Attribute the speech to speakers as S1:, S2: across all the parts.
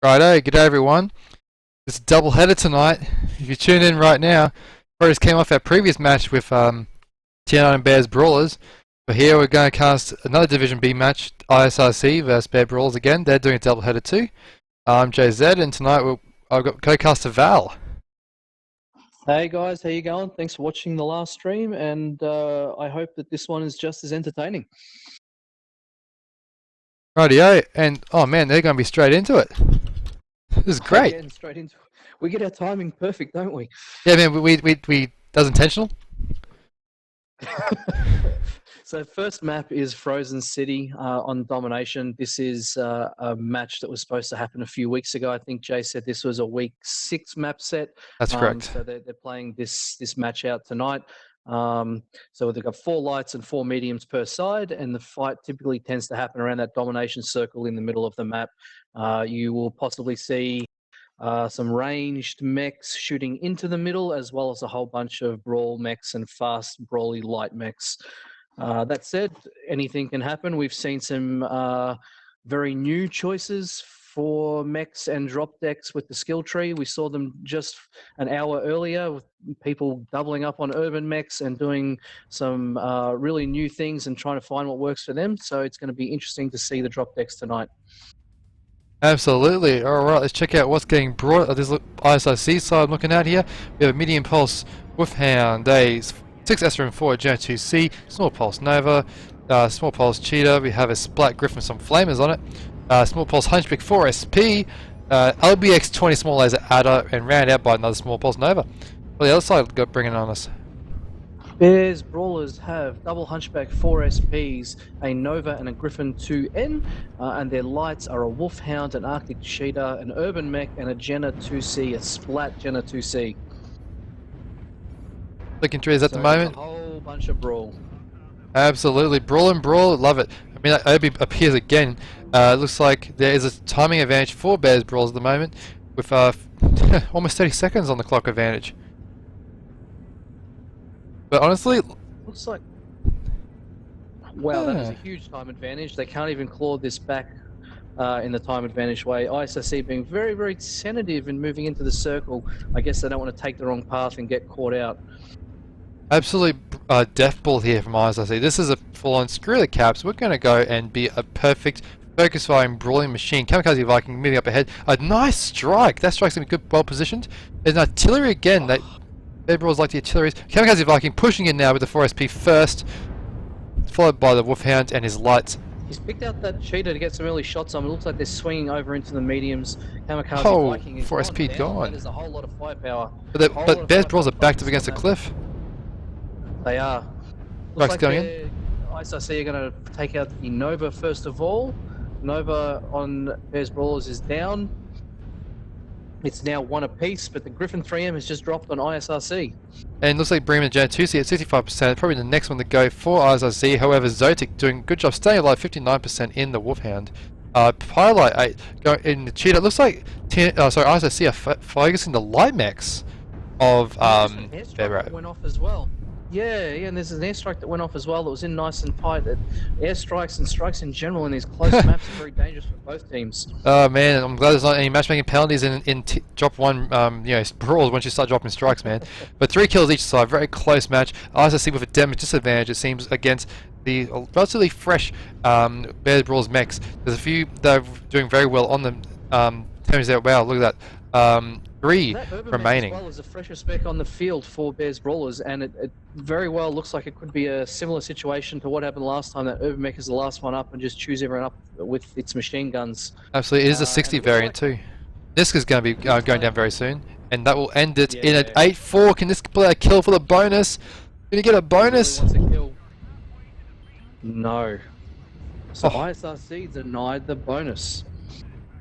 S1: Righto, g'day everyone. It's a double header tonight. If you tune in right now, we just came off our previous match with TN and Bears Brawlers. But here we're going to cast another Division B match, ISRC versus Bear Brawlers again. They're doing a double header too. I'm JZ, and tonight I've got co-caster Val.
S2: Hey guys, how you going? Thanks for watching the last stream, and I hope that this one is just as entertaining.
S1: Rightio, and oh man, they're going to be straight into it. This is great.
S2: Getting straight into it. We get our timing perfect, don't we?
S1: Yeah, man, we that was intentional.
S2: So first map is Frozen City on Domination. This is a match that was supposed to happen a few weeks ago. I think Jay said this was a week 6 map set.
S1: That's correct.
S2: So they're playing this match out tonight. So they've got 4 lights and 4 mediums per side, and the fight typically tends to happen around that domination circle in the middle of the map. You will possibly see some ranged mechs shooting into the middle, as well as a whole bunch of brawl mechs and fast brawly light mechs. That said, anything can happen. We've seen some very new choices for mechs and drop decks with the skill tree. We saw them just an hour earlier with people doubling up on urban mechs and doing some really new things and trying to find what works for them. So it's going to be interesting to see the drop decks tonight.
S1: Absolutely. Alright, let's check out what's getting brought. This ISIC side I'm looking at here. We have a medium pulse Wolfhound, a 6 SRM4 Gen 2C, small pulse Nova, small pulse Cheetah. We have a Splat Griffin with some flamers on it. Small pulse Hunchback 4 SP, LBX 20 small laser Adder, and round out by another small pulse Nova. Well, the other side got bringing on us.
S2: Bears Brawlers have double Hunchback 4 SPs, a Nova and a Griffin 2N, and their lights are a Wolfhound, an Arctic Cheetah, an Urban Mech, and a Jenna 2C, a Splat Jenna 2C.
S1: Looking trees at the moment.
S2: A whole bunch of brawl.
S1: Absolutely. Brawl and brawl, love it. I mean, Obi appears again. Looks like there is a timing advantage for Bears Brawls at the moment, with almost 30 seconds on the clock advantage. But honestly,
S2: looks like, wow, that is a huge time advantage. They can't even claw this back in the time advantage way. ISRC being very, very tentative in moving into the circle. I guess they don't want to take the wrong path and get caught out.
S1: Absolute death ball here from ISRC. This is a full-on screw the caps. We're going to go and be a perfect focus firing brawling machine. Kamikaze Viking moving up ahead. A nice strike. That strike's going to be good, well positioned. There's an artillery again. Bear Brawlers like the artilleries. Kamikaze Viking pushing in now with the 4SP first, followed by the Wolfhound and his lights.
S2: He's picked out that Cheetah to get some early shots on. It looks like they're swinging over into the mediums. Kamikaze Viking is
S1: 4SP gone.
S2: There's a whole lot of firepower.
S1: But Bears Brawlers are backed up against a cliff.
S2: They are.
S1: Strike's going in.
S2: ISRC are going to take out the Nova first of all. Nova on Bears Brawlers is down. It's now 1 apiece, but the Griffin 3M has just dropped on ISRC.
S1: And looks like Bremen Jan 2C at 65%, probably the next one to go for ISRC. However, Zotic doing a good job staying alive, 59% in the Wolfhound. Pylite 8 going in the Cheetah. It looks like ISRC are focusing the light mechs of
S2: Airstrike went off as well. Yeah, and there's an airstrike that went off as well that was in nice and tight. Airstrikes and strikes in general in these close maps are very dangerous for both teams.
S1: Oh man, I'm glad there's not any matchmaking penalties in drop 1, brawls once you start dropping strikes, man. But 3 kills each side, very close match. ISRC with a damage disadvantage, it seems, against the relatively fresh Bears Brawlers mechs. There's a few that are doing very well on them. Turns out, wow, look at that. 3 remaining.
S2: As well as a fresher spec on the field for Bears Brawlers, and it very well looks like it could be a similar situation to what happened last time. That Urban Mech is the last one up and just chews everyone up with its machine guns.
S1: Absolutely, it is a 60 variant too. This is going to be going down very soon, and that will end it in an 8-4. Can this play a kill for the bonus? Can you get a bonus?
S2: No. So ISRC denied the bonus.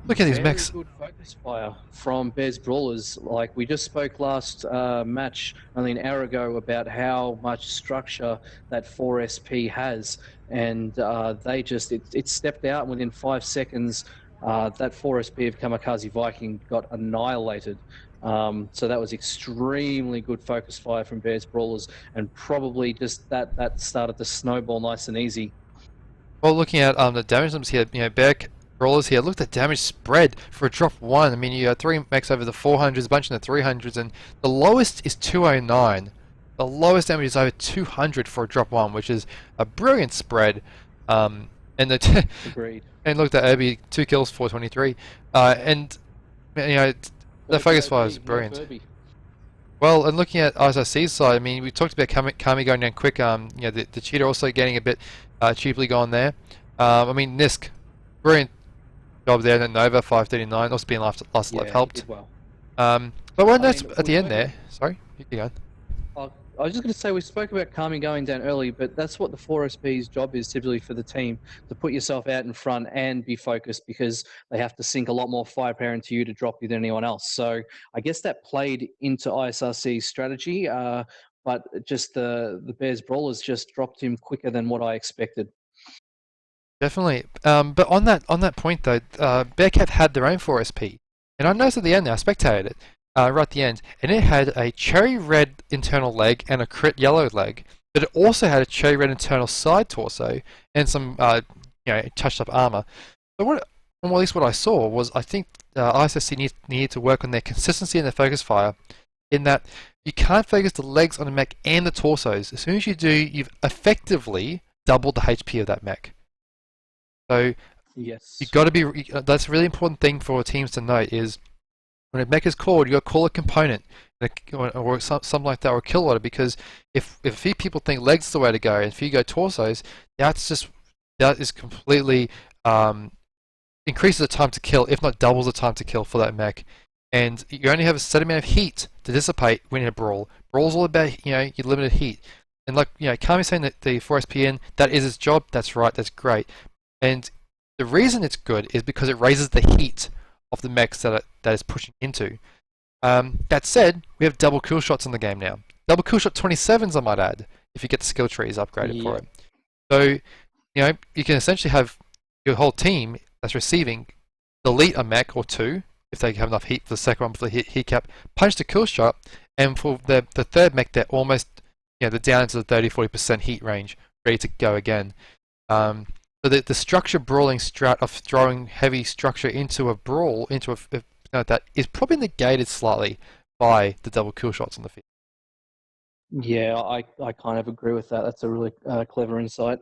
S1: Look at these mechs.
S2: Good focus fire from Bears Brawlers. Like we just spoke last match only an hour ago about how much structure that 4SP has, and they just it stepped out, and within 5 seconds that 4SP of Kamikaze Viking got annihilated. So that was extremely good focus fire from Bears Brawlers, and probably just that started to snowball nice and easy.
S1: Well, looking at the damage numbers here, Bear brawlers here. Look at the damage spread for a drop 1. I mean, you got 3 mechs over the 400s, a bunch in the 300s, and the lowest is 209. The lowest damage is over 200 for a drop 1, which is a brilliant spread. And the
S2: Agreed.
S1: and look at Irby, 2 kills, 423. And you know, the focus fire is brilliant. Well, and looking at ISRC's side, I mean, we talked about Kami going down quick. You know, the cheater also getting a bit cheaply gone there. I mean, Nisk, brilliant job there. And then Nova 539, also being last alive helped.
S2: Did well.
S1: But one note at the end there. Sorry, you keep going.
S2: I was just going to say, we spoke about Kami going down early, but that's what the 4SP's job is typically for the team, to put yourself out in front and be focused, because they have to sink a lot more firepower into you to drop you than anyone else. So I guess that played into ISRC's strategy, but just the Bears Brawlers just dropped him quicker than what I expected.
S1: Definitely. But on that point though, Bearcat had their own 4SP, and I noticed at the end there, I spectated it. Right at the end, and it had a cherry red internal leg and a crit yellow leg, but it also had a cherry red internal side torso and some touched up armor. So well, at least what I saw was, I think ISSC needed to work on their consistency and their focus fire, in that you can't focus the legs on the mech and the torsos. As soon as you do, you've effectively doubled the HP of that mech. So
S2: yes,
S1: you got to be. That's a really important thing for teams to note is, when a mech is called, you got to call a component or something like that, or a kill order, because if a few people think legs is the way to go, and if you go torsos, that is completely increases the time to kill, if not doubles the time to kill for that mech. And you only have a set amount of heat to dissipate when in a brawl. Brawl's all about your limited heat. And like Kami saying that the 4SPN, that is its job. That's right. That's great. And the reason it's good is because it raises the heat of the mechs that is pushing into. That said, we have double kill shots in the game now. Double kill shot 27s, I might add, if you get the skill trees upgraded for it. So, you can essentially have your whole team that's receiving delete a mech or two, if they have enough heat for the second one before the heat cap, punch the kill shot, and for the third mech, they're almost, they're down into the 30-40% heat range, ready to go again. So the structure brawling strat of throwing heavy structure into a brawl, into a like that, is probably negated slightly by the double kill shots on the field.
S2: Yeah, I kind of agree with that. That's a really clever insight.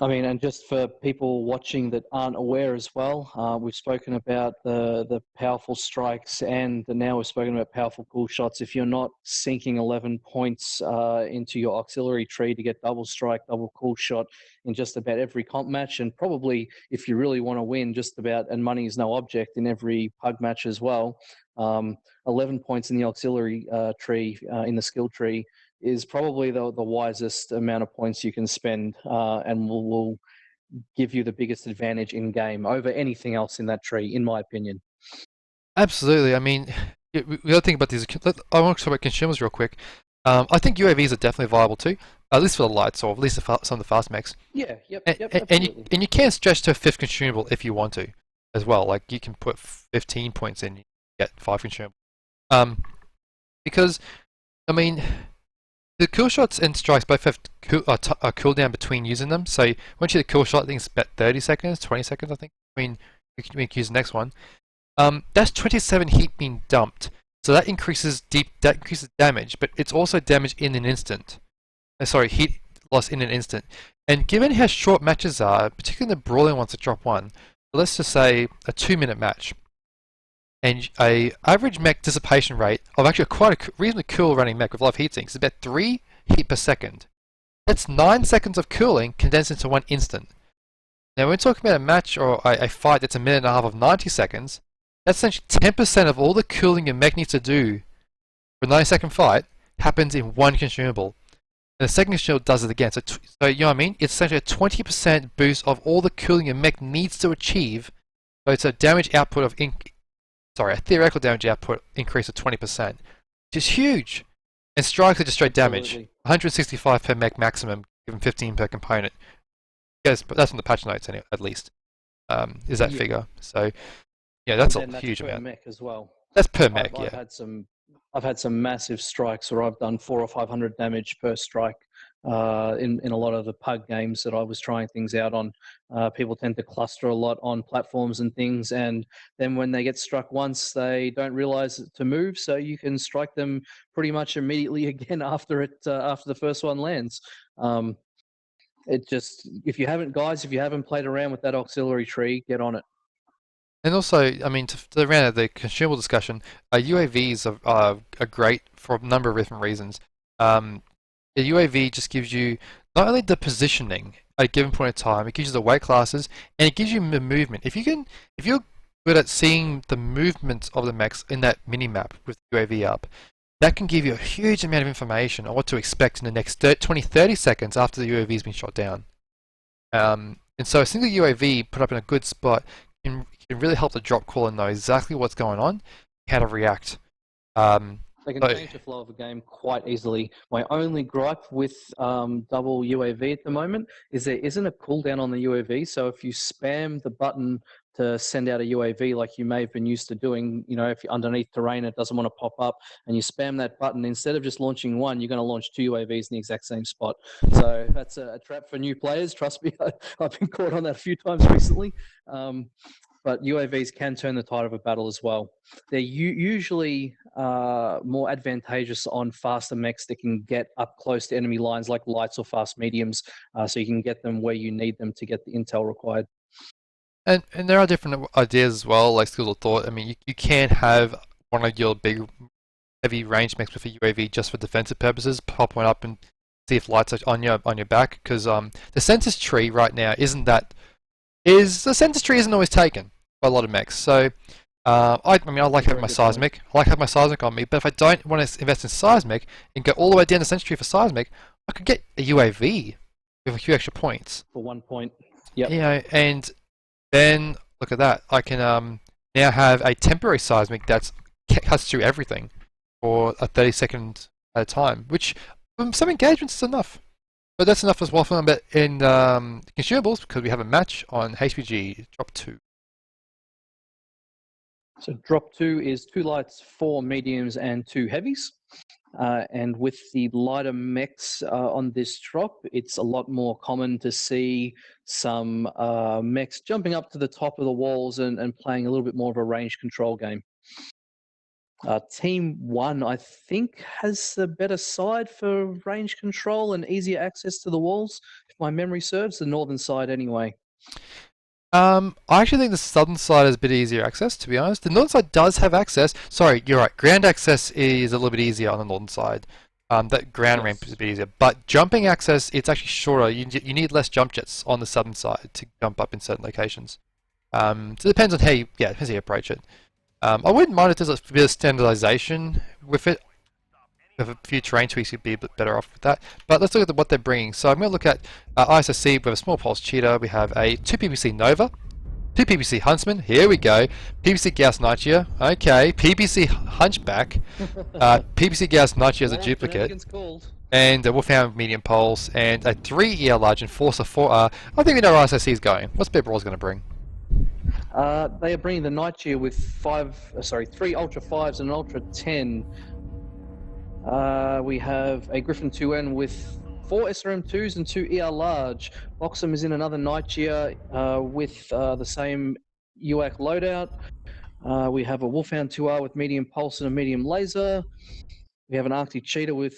S2: I mean, and just for people watching that aren't aware as well, we've spoken about the powerful strikes, and now we've spoken about powerful cool shots. If you're not sinking 11 points into your auxiliary tree to get double strike, double cool shot in just about every comp match, and probably if you really want to win, just about, and money is no object, in every pug match as well, 11 points in the auxiliary tree, in the skill tree, is probably the wisest amount of points you can spend, and will give you the biggest advantage in game over anything else in that tree, in my opinion.
S1: Absolutely. I mean, we got to think about these. I want to talk about consumers real quick. I think UAVs are definitely viable too, at least for the lights, or at least some of the fast mechs.
S2: Yeah, yep,
S1: absolutely. And you can stretch to a 5th consumable if you want to, as well. Like, you can put 15 points in, you get 5 consumables. Because, I mean, the kill shots and strikes both have a cooldown between using them. So once you hit a kill shot, I think it's about 30 seconds, 20 seconds, I think, between we can use the next one. That's 27 heat being dumped. So that increases damage, but it's also damage in an instant. Heat loss in an instant. And given how short matches are, particularly the brawling ones that drop 1, let's just say a 2-minute match, and a average mech dissipation rate of actually quite a reasonably cool running mech with a lot of heat sinks is about 3 heat per second. That's 9 seconds of cooling condensed into 1 instant. Now, when we're talking about a match or a fight that's a minute and a half of 90 seconds, that's essentially 10% of all the cooling your mech needs to do for a 90-second fight happens in 1 consumable. And the second consumable does it again. So you know what I mean? It's essentially a 20% boost of all the cooling your mech needs to achieve. So it's a damage output of a theoretical damage output increase of 20%, which is huge. And strikes are just straight damage.
S2: Absolutely.
S1: 165 per mech maximum, given 15 per component. Yes, but that's on the patch notes anyway, at least. Is that figure? So yeah, that's a huge amount.
S2: Mech as well.
S1: That's per mech,
S2: I've had some massive strikes where I've done 400 or 500 damage per strike, in a lot of the pug games that I was trying things out on. People tend to cluster a lot on platforms and things, and then when they get struck once, they don't realize to move, so you can strike them pretty much immediately again after the first one lands. It just, if you haven't played around with that auxiliary tree, get on it.
S1: And also, I mean, to round out the consumable discussion, UAVs are great for a number of different reasons. A UAV just gives you not only the positioning at a given point in time, it gives you the weight classes, and it gives you the movement. If you're good at seeing the movement of the mechs in that mini map with the UAV up, that can give you a huge amount of information on what to expect in the next 20-30 seconds after the UAV has been shot down. And so a single UAV put up in a good spot can really help the drop caller know exactly what's going on, how to react.
S2: They can change the flow of a game quite easily. My only gripe with double UAV at the moment is there isn't a cooldown on the UAV. So if you spam the button to send out a UAV like you may have been used to doing, if you're underneath terrain, it doesn't want to pop up, and you spam that button, instead of just launching one, you're going to launch 2 UAVs in the exact same spot. So that's a trap for new players. Trust me, I've been caught on that a few times recently. But UAVs can turn the tide of a battle as well. They're usually more advantageous on faster mechs that can get up close to enemy lines like lights or fast mediums, so you can get them where you need them to get the intel required.
S1: And there are different ideas as well, like schools of thought. I mean, you can have one of your big, heavy range mechs with a UAV just for defensive purposes, pop one up and see if lights are on your back, because the census tree right now the census tree isn't always taken by a lot of mechs. So I like having my seismic. I like having my seismic on me, but if I don't want to invest in seismic and go all the way down the census tree for seismic, I could get a UAV with a few extra points.
S2: For 1 point. Yep.
S1: And then look at that. I can now have a temporary seismic that cuts through everything for a 30-second at a time, which some engagements is enough. But that's enough as well for them in consumables, because we have a match on HPG Drop 2.
S2: So Drop 2 is 2 lights, 4 mediums, and 2 heavies. And with the lighter mechs on this drop, it's a lot more common to see some mechs jumping up to the top of the walls and playing a little bit more of a range control game. Team 1, I think, has the better side for range control and easier access to the walls, if my memory serves, the northern side anyway.
S1: I actually think the southern side has a bit easier access, to be honest. The northern side does have access. Sorry, you're right. Ground access is a little bit easier on the northern side. That ground ramp is a bit easier. But jumping access, it's actually shorter. You need less jump jets on the southern side to jump up in certain locations. So it depends on how you approach it. I wouldn't mind if there's a bit of standardization with it. With a few terrain tweaks, you'd be a bit better off with that. But let's look at what they're bringing. So I'm going to look at ISSC. We have a small pulse cheetah. We have a 2 PPC Nova, 2 PPC Huntsman. Here we go. PPC Gauss Nichia. Okay. PPC Hunchback. PPC Gauss Nichia as a duplicate. And a Wolfhound medium pulse. And a 3 ER large Enforcer 4R. I think we know where ISSC is going. What's Bear Brawl's going to bring?
S2: They are bringing the Nichia with 3 Ultra 5s and an Ultra 10. We have a Griffin 2N with 4 SRM2s and 2 ER large. Boxum is in another Nichia with the same UAC loadout. We have a Wolfhound 2R with medium pulse and a medium laser. We have an Arctic Cheetah with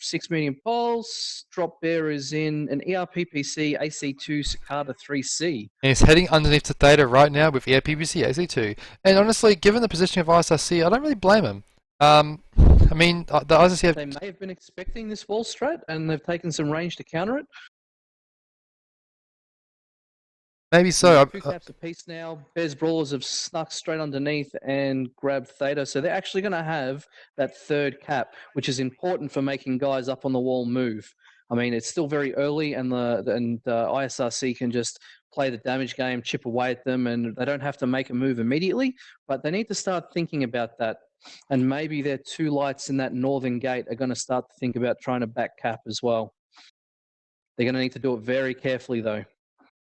S2: 6 medium pulse. Drop Bear is in an ERPPC AC2 Cicada 3C. And
S1: he's heading underneath the Theta right now with ERPPC AC2. And honestly, given the positioning of ISRC, I don't really blame him. I mean, the ISRC
S2: they may have been expecting this wall strat, and they've taken some range to counter it.
S1: Maybe so.
S2: 2 caps apiece now. Bears Brawlers have snuck straight underneath and grabbed Theta, so they're actually going to have that 3rd cap, which is important for making guys up on the wall move. I mean, it's still very early, and ISRC can just play the damage game, chip away at them, and they don't have to make a move immediately, but they need to start thinking about that. And maybe their 2 lights in that northern gate are going to start to think about trying to back cap as well. They're going to need to do it very carefully, thoh.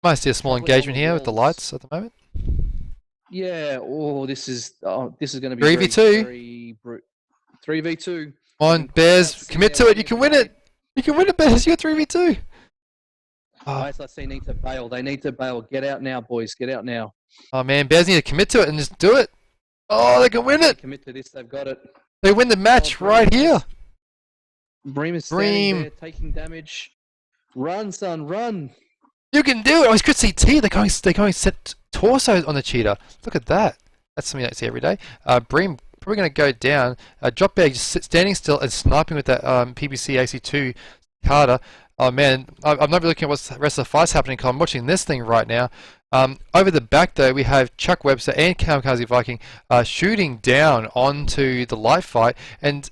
S1: Might see a small engagement here with the lights at the moment.
S2: Yeah. This is going to be
S1: 3v2.
S2: 3v2.
S1: Come on, Bears, commit to it. You can win it. You can win it, Bears. You're 3v2.
S2: ISRC need to bail. They need to bail. Get out now, boys. Get out now.
S1: Oh man, Bears need to commit to it and just do it. Oh, they can win
S2: They
S1: it.
S2: commit to this. They've got it.
S1: They win the match right here.
S2: Bream is standing there, taking damage. Run, son, run.
S1: You can do it. Oh, it's good CT. They're going set torso on the cheetah. Look at that. That's something I see every day. Bream probably going to go down. Drop bag just standing still and sniping with that PBC AC2 Carter. Oh man, I'm not really looking at what's the rest of the fight's happening because I'm watching this thing right now. Over the back though, we have Chuck Webster and Kamikaze Viking shooting down onto the light fight, and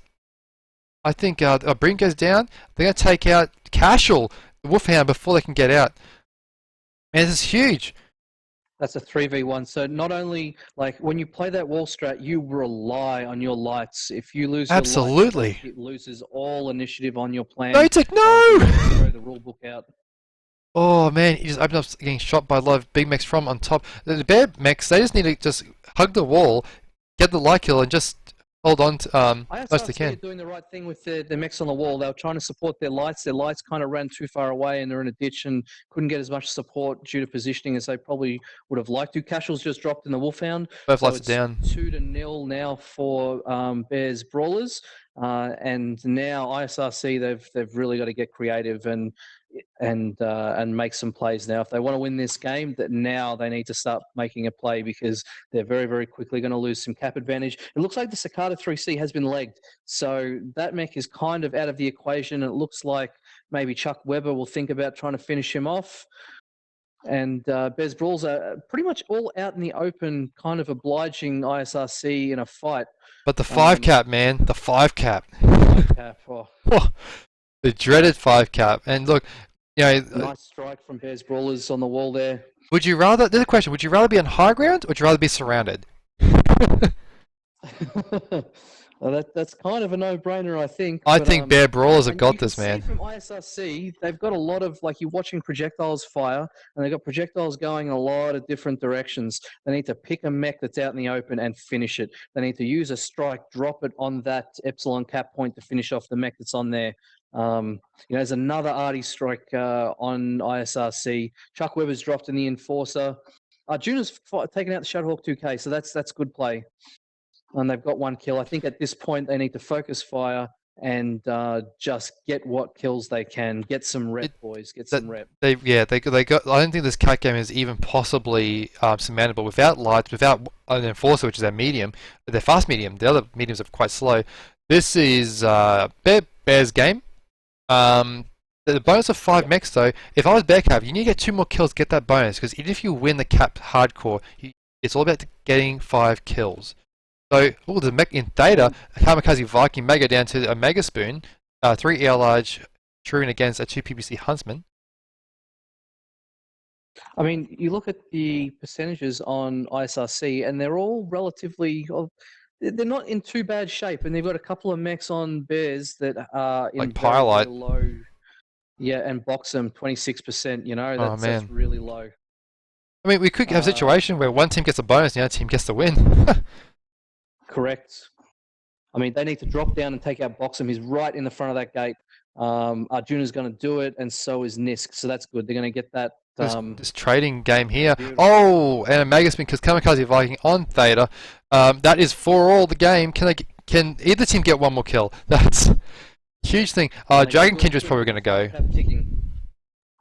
S1: I think Bream goes down. They're going to take out Cashel, the Wolfhound, before they can get out. Man, this is huge.
S2: That's a 3v1. So not only, like, when you play that wall strat, you rely on your lights. If you lose
S1: Absolutely.
S2: your lights, it loses all initiative on your plan.
S1: No, take no!
S2: Throw the rule book out.
S1: Oh man, he just opened up getting shot by a lot of big mechs from on top. The bear mechs, they just need to just hug the wall, get the light kill, and just hold on to most they can.
S2: Doing the right thing with the mechs on the wall. They were trying to support their lights. Their lights kind of ran too far away, and they're in a ditch and couldn't get as much support due to positioning as they probably would have liked to. Cashel's just dropped in the Wolfhound.
S1: Both lights are down.
S2: 2-0 now for Bears Brawlers, and now ISRC they've really got to get creative and make some plays now. If they want to win this game, that now they need to start making a play because they're very, very quickly going to lose some cap advantage. It looks like the Cicada 3C has been legged, so that mech is kind of out of the equation. It looks like maybe Chuck Weber will think about trying to finish him off. And Bez Brawls are pretty much all out in the open, kind of obliging ISRC in a fight.
S1: But the 5 cap, man, the 5 cap.
S2: 5 cap,
S1: the dreaded 5 cap. And look, you know,
S2: nice strike from Bears Brawlers on the wall there.
S1: Would you rather? There's a question. Would you rather be on high ground, or would you rather be surrounded?
S2: Well, that's kind of a no-brainer, I think.
S1: I think Bear Brawlers have got this, man.
S2: From ISRC, they've got a lot of, like, you're watching projectiles fire, and they've got projectiles going in a lot of different directions. They need to pick a mech that's out in the open and finish it. They need to use a strike, drop it on that Epsilon cap point to finish off the mech that's on there. There's another Artie strike on ISRC. Chuck Weber's dropped in the Enforcer. Juna's taken out the Shadowhawk 2K, so that's good play. And they've got 1 kill. I think at this point they need to focus fire and just get what kills they can. Get some rep, boys. Get some rep.
S1: They got. I don't think this cat game is even possibly surmountable without lights, without an Enforcer, which is their medium. They're fast medium. The other mediums are quite slow. This is Bear's game. The bonus of 5 mechs though. If I was Bear Cap, you need to get 2 more kills to get that bonus, because even if you win the cap hardcore, it's all about getting 5 kills. So, the mech in Theta, Kamikaze Viking may go down to a Mega Spoon, 3 EL large, Truing against a 2 PPC Huntsman.
S2: I mean, you look at the percentages on ISRC, and they're all relatively. They're not in too bad shape, and they've got a couple of mechs on Bears that are in
S1: like Pyrelite.
S2: very low. Yeah, and Boxem 26%. You know, that's really low.
S1: I mean, we could have a situation where one team gets a bonus, and the other team gets the win.
S2: Correct. I mean, they need to drop down and take out Boxem. He's right in the front of that gate. Arjuna's going to do it, and so is Nisk. So that's good. They're going to get that.
S1: This trading game here. Oh, and a Mega Spin because Kamikaze Viking on Theta. That is for all the game. Can either team get 1 more kill? That's a huge thing. Dragon Kindra's probably going to go.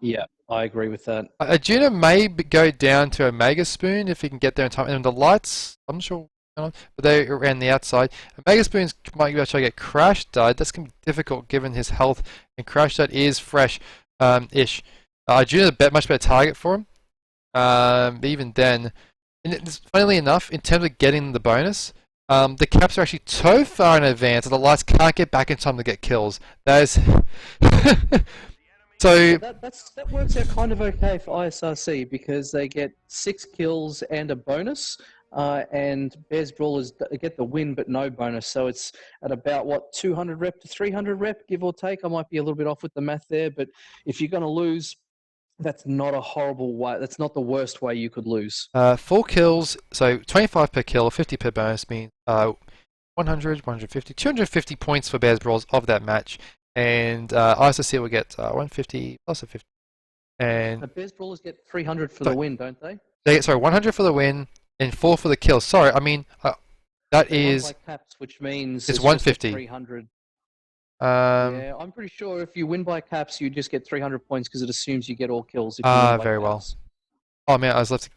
S2: Yeah, I agree with that.
S1: Arjuna may go down to a Mega Spoon if he can get there in time. And the lights, I'm not sure. But they're around the outside. Mega Spoons might be able to get Crash Died. That's going to be difficult given his health. And Crash Died is fresh-ish. Arjuna's a much better target for him. But even then, and funnily enough, in terms of getting the bonus, the caps are actually so far in advance that the lights can't get back in time to get kills. That is... So
S2: that works out kind of okay for ISRC because they get 6 kills and a bonus. And Bears Brawlers get the win but no bonus, so it's at about 200 rep to 300 rep, give or take. I might be a little bit off with the math there, but if you're going to lose, that's not a horrible way. That's not the worst way you could lose.
S1: 4 kills, so 25 per kill, 50 per bonus means 100, 150, 250 points for Bears Brawlers of that match. and ISRC will get 150 plus a 50, and
S2: Bears Brawlers get 300 for the
S1: sorry,
S2: win, don't they?
S1: they get 100 for the win and 4 for the kill. Sorry, I mean that
S2: They won by
S1: is
S2: caps, which means
S1: it's
S2: it's just a
S1: 150.
S2: 300.
S1: Um,
S2: Yeah, I'm pretty sure if you win by caps, you just get 300 points because it assumes you get all kills if you win by
S1: very well.
S2: caps.
S1: Oh man, I was left.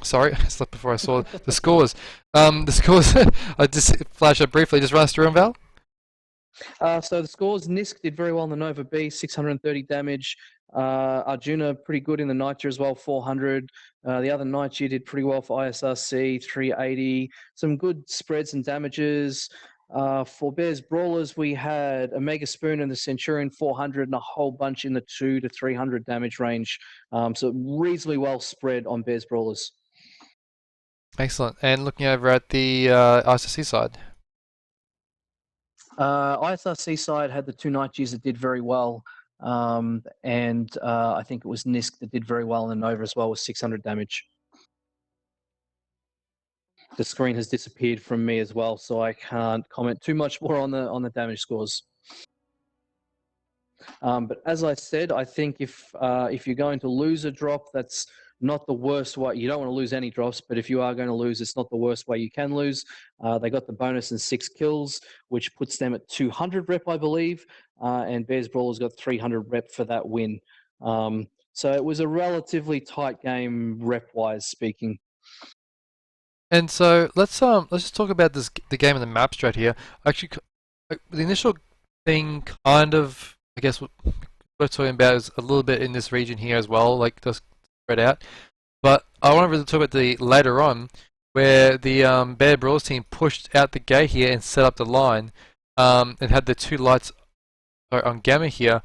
S1: Sorry, I slept before I saw the scores. The scores. I just flash up briefly. Just run us through them, Val.
S2: So the scores: Nisk did very well in the Nova B, 630 damage. Arjuna pretty good in the Nitya as well, 400. The other Nitya did pretty well for ISRC, 380. Some good spreads and damages. For Bears Brawlers, we had a Mega Spoon and the Centurion 400 and a whole bunch in the 2 to 300 damage range. So reasonably well spread on Bears Brawlers.
S1: Excellent. And looking over at the ISRC side.
S2: ISRC side had the 2 Nighties that did very well. And I think it was Nisk that did very well in the Nova as well with 600 damage. The screen has disappeared from me as well, so I can't comment too much more on the damage scores. But as I said, I think if you're going to lose a drop, that's not the worst way. You don't want to lose any drops, but if you are going to lose, it's not the worst way you can lose. They got the bonus and 6 kills, which puts them at 200 rep, I believe, and Bears Brawlers got 300 rep for that win. So it was a relatively tight game rep-wise speaking.
S1: And so let's just talk about the game and the map strat here. Actually, the initial thing kind of I guess what we're talking about is a little bit in this region here as well, like just spread out. But I want to really talk about the later on where the Bear Brawls team pushed out the gate here and set up the line, and had the 2 lights on Gamma here,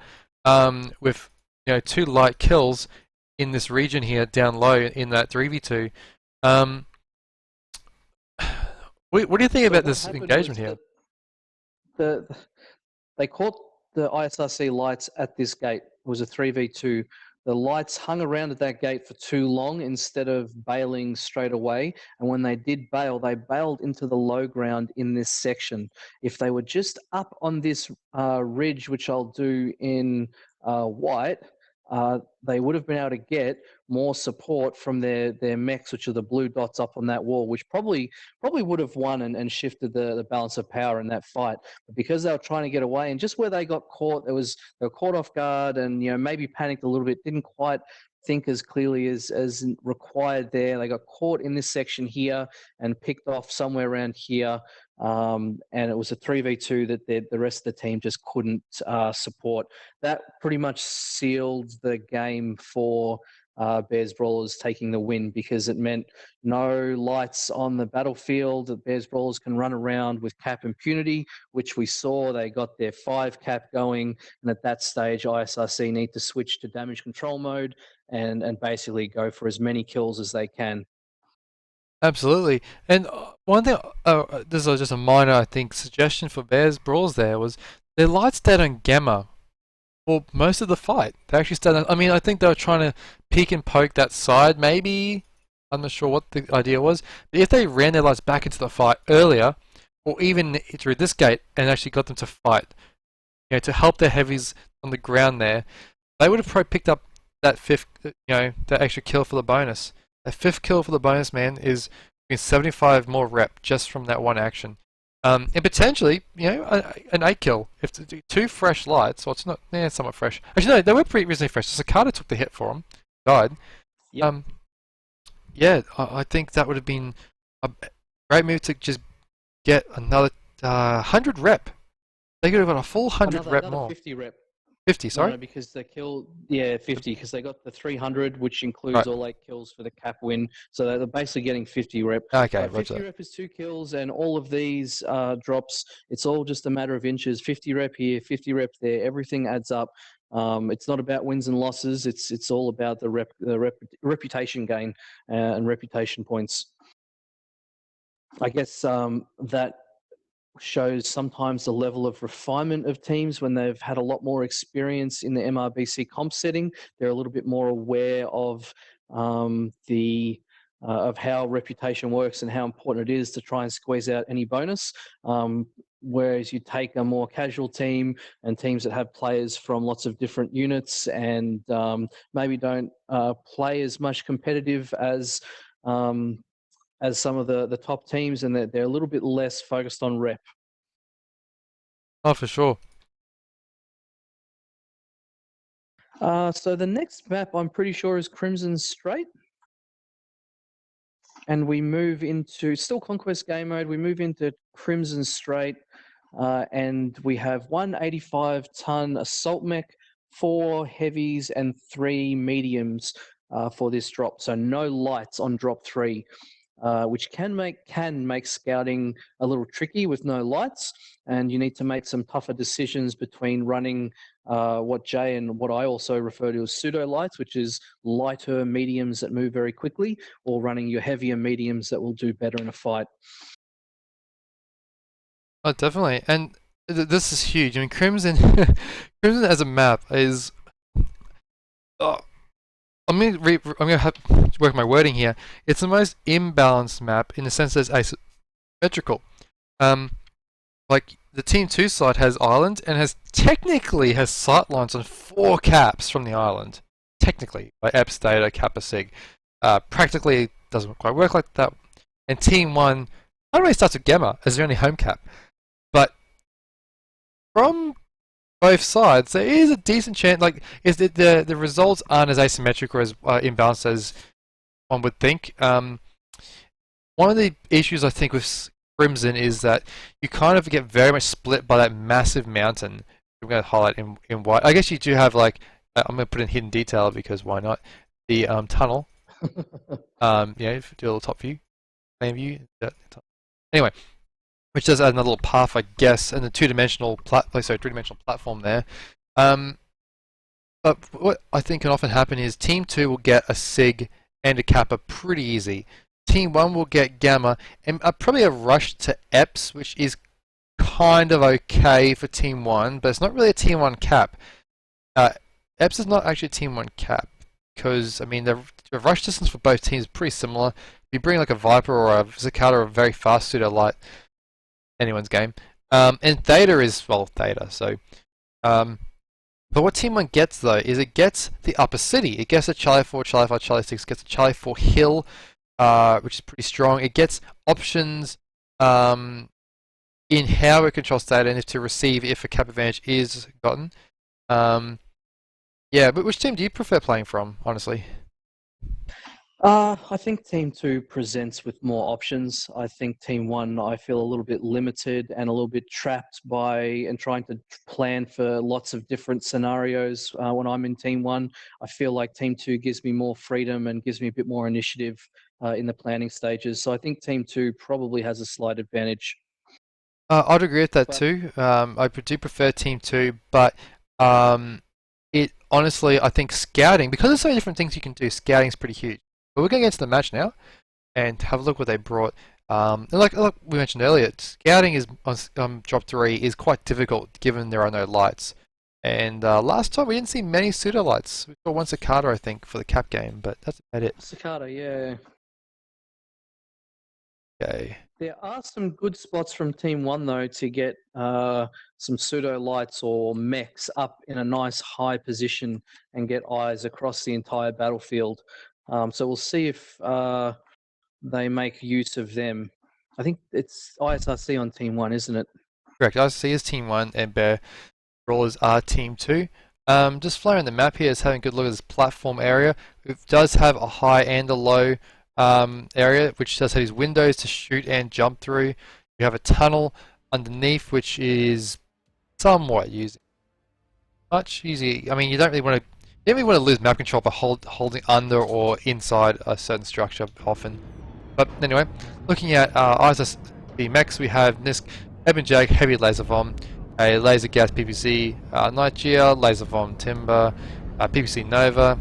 S1: with 2 light kills in this region here down low in that 3v2. What do you think about this engagement here?
S2: They caught the ISRC lights at this gate. It was a 3v2. The lights hung around at that gate for too long instead of bailing straight away. And when they did bail, they bailed into the low ground in this section. If they were just up on this ridge, which I'll do in white, they would have been able to get more support from their mechs, which are the blue dots up on that wall, which probably would have won and shifted the balance of power in that fight. But because they were trying to get away, and just where they got caught, they were caught off guard, and maybe panicked a little bit, didn't quite think as clearly as required there. They got caught in this section here and picked off somewhere around here. And it was a 3v2 that the rest of the team just couldn't support. That pretty much sealed the game for Bears Brawlers taking the win, because it meant no lights on the battlefield. The Bears Brawlers can run around with cap impunity, which we saw. They got their 5 cap going, and at that stage, ISRC need to switch to damage control mode and basically go for as many kills as they can.
S1: Absolutely. And one thing, this is just a minor, I think, suggestion for Bears Brawls there was their lights stayed on Gamma for most of the fight. They actually stayed on, I mean, I think they were trying to peek and poke that side, maybe. I'm not sure what the idea was. But if they ran their lights back into the fight earlier, or even through this gate, and actually got them to fight, to help their heavies on the ground there, they would have probably picked up that 5th, that extra kill for the bonus. A 5th kill for the bonus, man, is 75 more rep just from that one action. And potentially, an 8 kill. If 2 fresh lights, well, it's not, somewhat fresh. Actually, no, they were pretty reasonably fresh. Cicada took the hit for him, died.
S2: Yep.
S1: Yeah, I think that would have been a great move to just get another 100 rep. They could have got a full 100 rep more.
S2: 50 rep.
S1: 50, sorry?
S2: No, because they killed, 50, because they got the 300, which includes all 8 kills for the cap win. So they're basically getting 50 rep.
S1: Okay,
S2: 50 rep is 2 kills, and all of these drops, it's all just a matter of inches. 50 rep here, 50 rep there. Everything adds up. It's not about wins and losses. It's all about the reputation gain and reputation points. I guess that shows sometimes the level of refinement of teams when they've had a lot more experience in the MRBC comp setting. They're a little bit more aware of the of how reputation works and how important it is to try and squeeze out any bonus. Whereas you take a more casual team and teams that have players from lots of different units and maybe don't play as much competitive as some of the top teams, and they're a little bit less focused on rep.
S1: Oh, for sure.
S2: So the next map I'm pretty sure is Crimson Strait. And we move into still Conquest game mode. We move into Crimson Strait, and we have 185-ton assault mech, 4 heavies, and 3 mediums for this drop. So no lights on drop 3. Which can make scouting a little tricky with no lights, and you need to make some tougher decisions between running what Jay and what I also refer to as pseudo lights, which is lighter mediums that move very quickly, or running your heavier mediums that will do better in a fight.
S1: Oh, definitely. And this is huge. I mean, Crimson, Crimson as a map is. I'm gonna have to work my wording here. It's the most imbalanced map in the sense that it's asymmetrical. Like the Team 2 side has island and technically has sight lines on 4 caps from the island. Technically, by Epps, Data, Kappa, Sig. Practically, it doesn't quite work like that. And Team 1 not really starts with Gamma as their only home cap. But from both sides, there is a decent chance. Like, the results aren't as asymmetric or as imbalanced as one would think. One of the issues I think with Crimson is that you kind of get very much split by that massive mountain. I'm going to highlight in white. I guess you do have like I'm going to put in hidden detail because why not? The tunnel. Yeah, do a little top view, main view. Anyway. Which does add another little path, I guess, and the three-dimensional platform there. But what I think can often happen is Team 2 will get a Sig and a Kappa pretty easy. Team 1 will get Gamma and probably a rush to Epps, which is kind of okay for Team 1, but it's not really a Team 1 cap. Epps is not actually a Team 1 cap because, I mean, the rush distance for both teams is pretty similar. If you bring like a Viper or a Cicada or a very fast pseudo light, anyone's game. And Theta is, well, Theta, so. But what Team 1 gets, though, is it gets the upper city. It gets a Charlie 4, Charlie 5, Charlie 6, gets a Charlie 4 hill, which is pretty strong. It gets options in how it controls Theta and if to receive if a cap advantage is gotten. Yeah, but which team do you prefer playing from, honestly?
S2: I think Team 2 presents with more options. I think Team 1, I feel a little bit limited and a little bit trapped by and trying to plan for lots of different scenarios when I'm in Team 1. I feel like Team 2 gives me more freedom and gives me a bit more initiative in the planning stages. So I think Team 2 probably has a slight advantage.
S1: I'd agree with that too. I do prefer Team 2, but it honestly, I think scouting, because there's so many different things you can do, scouting is pretty huge. But we're going to get into the match now and have a look what they brought. And like we mentioned earlier, scouting is on drop 3 is quite difficult given there are no lights. And last time we didn't see many pseudo lights. We saw one Cicada, I think, for the cap game, but that's about it.
S2: Cicada, yeah.
S1: Okay.
S2: There are some good spots from Team 1, though, to get some pseudo lights or mechs up in a nice high position and get eyes across the entire battlefield. So we'll see if they make use of them. I think it's ISRC on Team 1, isn't it?
S1: Correct. ISRC is Team 1 and Bear Brawlers are Team 2. Just flying on the map here is having a good look at this platform area. It does have a high and a low area, which does have these windows to shoot and jump through. You have a tunnel underneath, which is somewhat using much easy. I mean, you don't really want to lose map control by holding under or inside a certain structure often. But anyway, looking at ISRC mechs, we have Nisk, Eben Jag, Heavy Laser Vom, a Laser Gas PPC Nightgear, Laser Vom Timber, PPC Nova,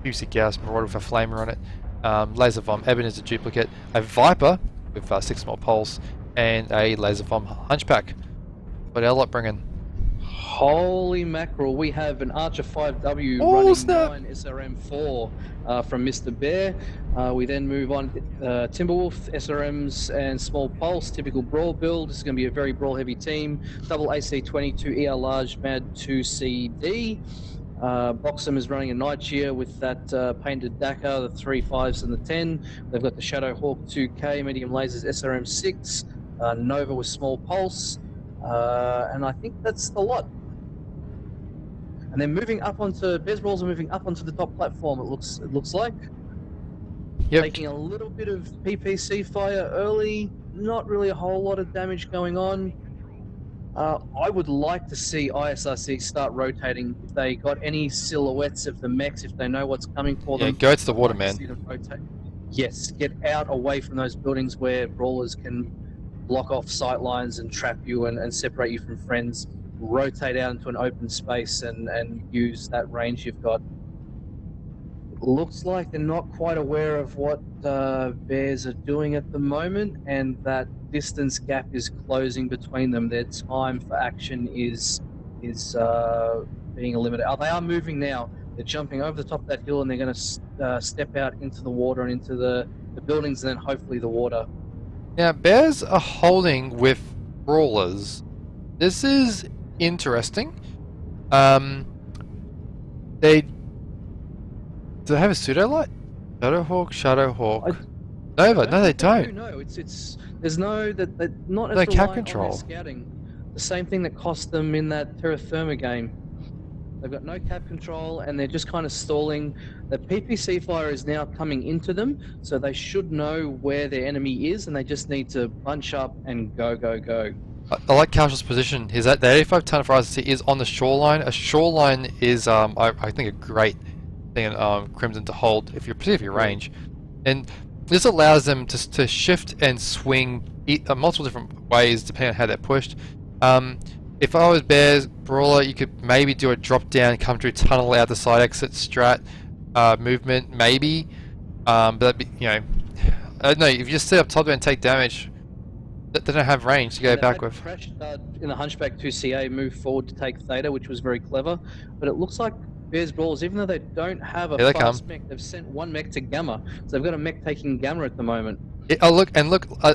S1: PPC Gas Marauder with a flamer on it, Laser Vom Eben is a duplicate, a Viper with 6 more poles, and a Laser Vom Hunchback. What else bringing?
S2: Holy mackerel, we have an Archer 5W
S1: Oh,
S2: running
S1: snap.
S2: 9 SRM4 from Mr. Bear. We then move on Timberwolf, SRMs, and Small Pulse, typical Brawl build. This is going to be a very Brawl heavy team. Double AC22 ER Large Mad 2CD. Boxham is running a Night Cheer with that painted Dakar, the 3 5s and the 10. They've got the Shadow Hawk 2K, medium lasers SRM6, Nova with Small Pulse, and I think that's the lot. And then moving up onto Bez Rolls are moving up onto the top platform. It looks like
S1: Yep.
S2: taking a little bit of PPC fire early. Not really a whole lot of damage going on. I would like to see ISRC start rotating. If they got any silhouettes of the mechs, if they know what's coming for
S1: Yeah,
S2: them,
S1: go to the
S2: I'd
S1: water,
S2: like to
S1: man.
S2: see them rotate. Yes, get out away from those buildings where brawlers can block off sight lines and trap you and separate you from friends. Rotate out into an open space and use that range you've got. Looks like they're not quite aware of what Bears are doing at the moment, and that distance gap is closing between them. Their time for action is being eliminated. Oh, they are moving now. They're jumping over the top of that hill, and they're going to step out into the water and into the buildings, and then hopefully the water.
S1: Now, Bears are holding with brawlers. This is interesting. They do they have a pseudo light? Shadow Hawk. Nova? No, they don't.
S2: No, it's there's no that not as
S1: No cap
S2: reliant on
S1: control.
S2: their scouting. The same thing that cost them in that Terra Firma game. They've got no cap control, and they're just kind of stalling. The PPC fire is now coming into them, so they should know where their enemy is, and they just need to bunch up and go.
S1: I like Casual's position. Is that the 85 ton for ICC is on the shoreline. A shoreline is, I think, a great thing Crimson to hold if you're range, and this allows them to shift and swing multiple different ways depending on how they're pushed. If I was Bears Brawler, you could maybe do a drop down, come through tunnel out the side exit strat movement, maybe. But that'd be, I don't know, if you just sit up top and take damage, they don't have range to go back with.
S2: Crash in the Hunchback 2CA move forward to take Theta, which was very clever. But it looks like Bears Brawlers, even though they don't have a fast mech, they've sent one mech to Gamma. So they've got a mech taking Gamma at the moment.
S1: Look,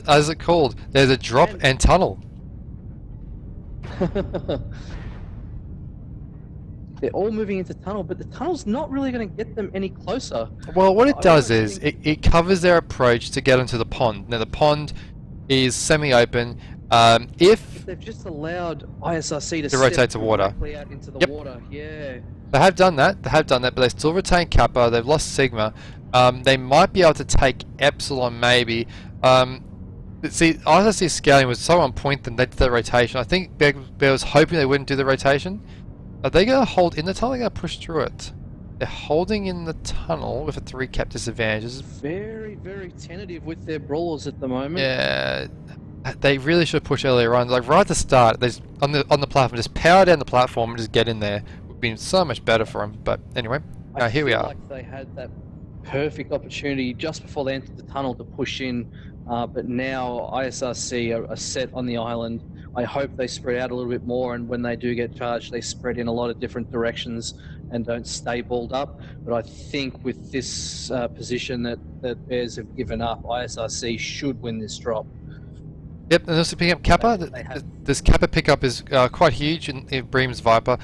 S1: as it called, there's a drop and tunnel.
S2: They're all moving into tunnel, but the tunnel's not really going to get them any closer.
S1: Well, what it does is it covers their approach to get into the pond. Now the pond is semi-open. If
S2: they've just allowed ISRC
S1: to rotate to water,
S2: out into the water, yeah.
S1: They have done that, but they still retain Kappa. They've lost Sigma. They might be able to take Epsilon, maybe. See, ISRC scaling was so on point that they did the rotation. I think Bear was hoping they wouldn't do the rotation. Are they going to hold in the tunnel? They're going to push through it. They're holding in the tunnel with a 3 cap disadvantage.
S2: Very, very tentative with their brawlers at the moment.
S1: Yeah, they really should push earlier on. Like right at the start, they just, on the platform, just power down the platform and just get in there. Would be so much better for them. But anyway, here we are.
S2: Like they had that perfect opportunity just before they entered the tunnel to push in, but now ISRC are set on the island. I hope they spread out a little bit more, and when they do get charged, they spread in a lot of different directions and don't stay balled up. But I think with this position that Bears have given up, ISRC should win this drop.
S1: Yep, and also picking up Kappa. This Kappa pickup is quite huge in Bream's Viper,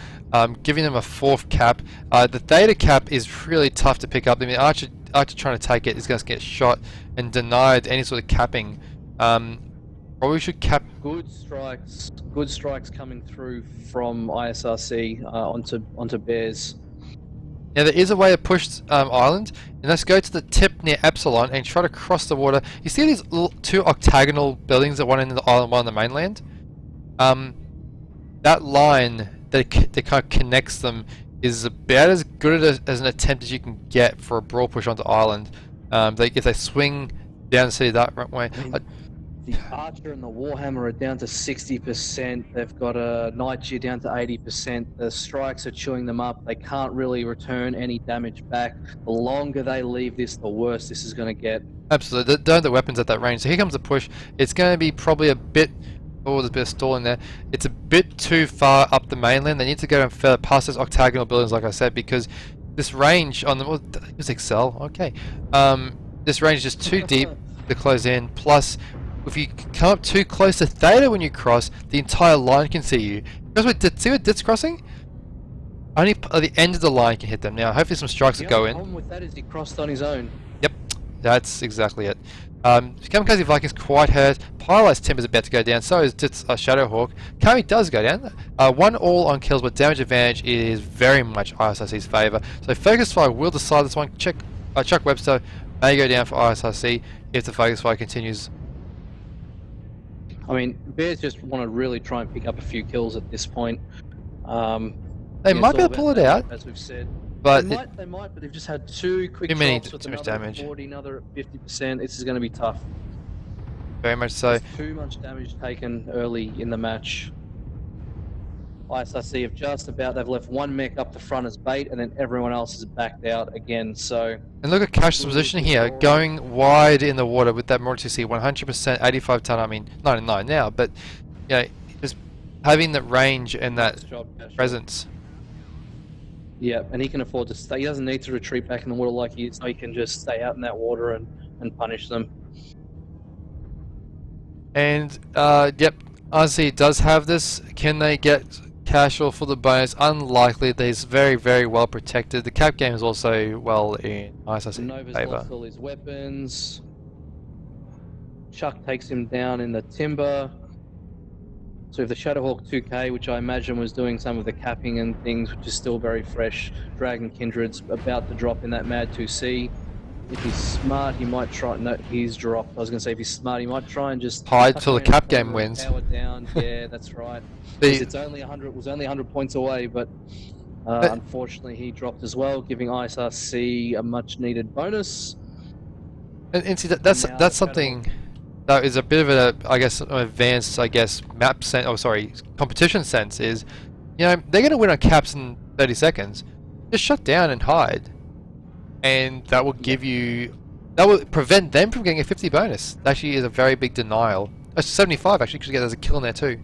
S1: giving them a 4th cap. The Theta cap is really tough to pick up. I mean, Archer trying to take it is going to get shot and denied any sort of capping. Probably should cap.
S2: Good strikes coming through from ISRC onto Bears.
S1: Now there is a way to push island, and let's go to the tip near Epsilon and try to cross the water. You see these little 2 octagonal buildings at one end of the island, one on the mainland? That line that kind of connects them is about as good as an attempt as you can get for a brawl push onto island. If they swing down the city that way.
S2: The Archer and the Warhammer are down to 60%. They've got a Night Cheer down to 80%. The strikes are chewing them up. They can't really return any damage back. The longer they leave this, the worse this is going to get.
S1: Absolutely. Don't have the weapons at that range. So here comes the push. It's going to be probably a bit Oh, there's a bit of stalling there. It's a bit too far up the mainland. They need to go and further past those octagonal buildings, like I said, because this range on the... Well, it was Excel, okay. This range is just too deep to close in. Plus, if you come up too close to Theta when you cross, the entire line can see you. See what Dit's crossing? Only at the end of the line can hit them. Now, hopefully some strikes will go in.
S2: The problem with that is he crossed on his own.
S1: Yep, that's exactly it. Kamikaze Viking's quite hurt. Pylight's Timber's about to go down, so is Dit's Shadowhawk. Kami does go down. 1 all on kills, but damage advantage is very much ISRC's favour. So Focus Fire will decide this one. Chuck Webster may go down for ISRC if the Focus Fire continues.
S2: I mean, Bears just want to really try and pick up a few kills at this point.
S1: They might be able to pull it out,
S2: as we've said.
S1: But
S2: they might, but they've just had 2 quick drops with another damage. 40, another at 50%. This is going to be tough.
S1: Very much so.
S2: There's too much damage taken early in the match. ISRC have just about, they've left 1 mech up the front as bait, and then everyone else has backed out again, so...
S1: And look at Cash's position here, going wide in the water with that Mortar C 100%, 85 ton, I mean 99 now, but you know, just having that range and that presence.
S2: Yeah, and he can afford to stay. He doesn't need to retreat back in the water like he is, so he can just stay out in that water and punish them.
S1: And, yep, RC does have this. Can they get Casual for the bonus? Unlikely. He's very, very well protected. The cap game is also well in ISRC
S2: Nova's
S1: favor.
S2: lost all his weapons. Chuck takes him down in the timber. So if the Shadowhawk 2K, which I imagine was doing some of the capping and things, which is still very fresh, Dragon Kindred's about to drop in that Mad 2C. If he's smart, he might try... No, he's dropped. I was going to say, if he's smart, he might try and just...
S1: hide till the cap game wins.
S2: Power down. Yeah, that's right. It's only 100. It was only 100 points away, but unfortunately he dropped as well, giving ISRC a much-needed bonus.
S1: And see, that's something... That is a bit of a, I guess, an advanced, map sense. Oh, sorry, competition sense is, you know, they're going to win on caps in 30 seconds. Just shut down and hide, and that will give you, that will prevent them from getting a 50 bonus. That actually is a very big denial. That's 75 actually, because there's a kill in there too.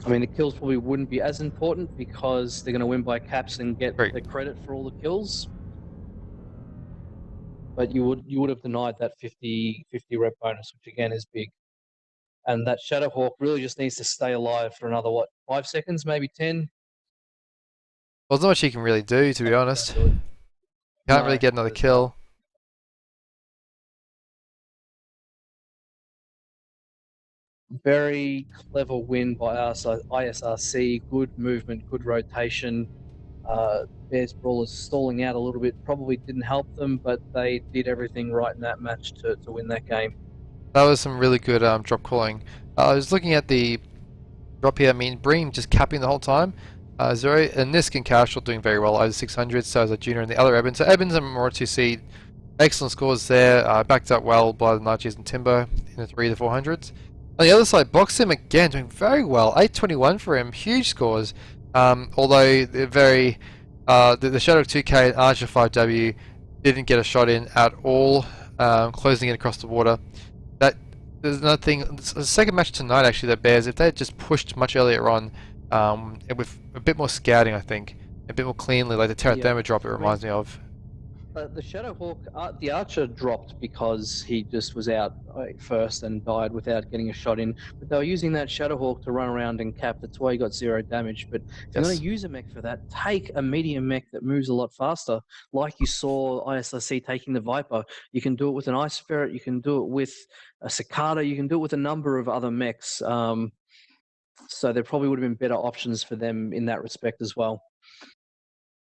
S2: I mean, the kills probably wouldn't be as important because they're going to win by caps and get the credit for all the kills. But you would have denied that 50 rep bonus, which again is big. And that Shadowhawk really just needs to stay alive for another, what, 5 seconds, maybe 10?
S1: Well, there's not much you can really do, to be honest. Can't really get another kill.
S2: Very clever win by ISRC. Good movement, good rotation. Bears Brawlers stalling out a little bit probably didn't help them, but they did everything right in that match to win that game.
S1: That was some really good drop calling. I was looking at the drop here. I mean, Bream just capping the whole time. Zero and Nisk and Cashel doing very well over 600. So is a junior and the other Evans. So Evans and Mortar 2C, excellent scores there. Backed up well by the Nigis and Timber in the 3 to 400s. On the other side, Boxim again doing very well. 821 for him, huge scores. Although they're very, the Shadow 2K and Archer 5W didn't get a shot in at all, closing it across the water. There's another thing. The second match tonight, actually, the Bears, if they had just pushed much earlier on, with a bit more scouting, I think, a bit more cleanly, like the Terra Therma drop, it reminds me of.
S2: The Shadowhawk, the Archer dropped because he just was out first and died without getting a shot in. But they were using that Shadowhawk to run around and cap. That's why he got 0 damage. But if you're going to use a mech for that, take a medium mech that moves a lot faster. Like you saw ISRC taking the Viper. You can do it with an Ice Ferret. You can do it with a Cicada. You can do it with a number of other mechs. So there probably would have been better options for them in that respect as well.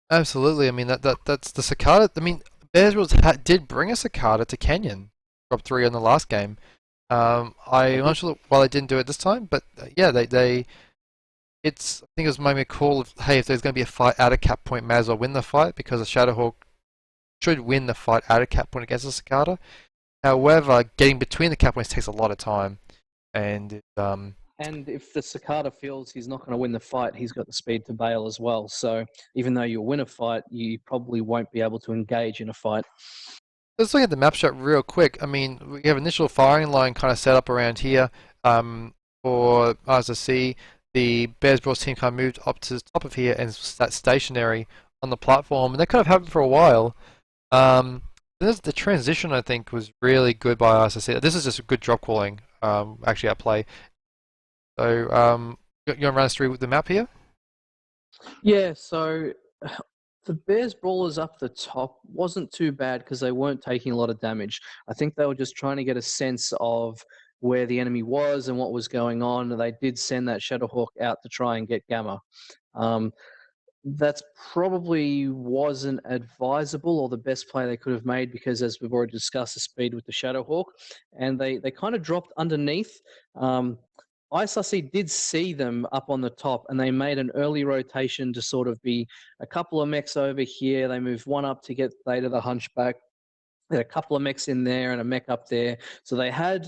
S1: Absolutely. I mean, that's the Cicada. I mean, Bears did bring a Cicada to Canyon, drop 3 on the last game. I'm not sure why they didn't do it this time, but yeah, I think it was maybe a call of, hey, if there's going to be a fight at a cap point, may as well win the fight, because the Shadowhawk should win the fight at a cap point against the Cicada. However, getting between the cap points takes a lot of time, and
S2: And if the Cicada feels he's not going to win the fight, he's got the speed to bail as well. So even though you'll win a fight, you probably won't be able to engage in a fight.
S1: Let's look at the map shot real quick. I mean, we have initial firing line kind of set up around here for RSC. The Bears Bros team kind of moved up to the top of here and sat stationary on the platform, and that kind of happened for a while. The transition, I think, was really good by RSC. This is just a good drop calling, actually at play. So, you want to run us through the map here?
S2: Yeah, so the Bears brawlers up the top wasn't too bad because they weren't taking a lot of damage. I think they were just trying to get a sense of where the enemy was and what was going on. They did send that Shadowhawk out to try and get Gamma. Um, that's probably wasn't advisable or the best play they could have made because, as we've already discussed, the speed with the Shadowhawk, and they kind of dropped underneath. ISRC did see them up on the top, and they made an early rotation to sort of be a couple of mechs over here. They moved one up to get Theta the Hunchback. They had a couple of mechs in there and a mech up there. So they had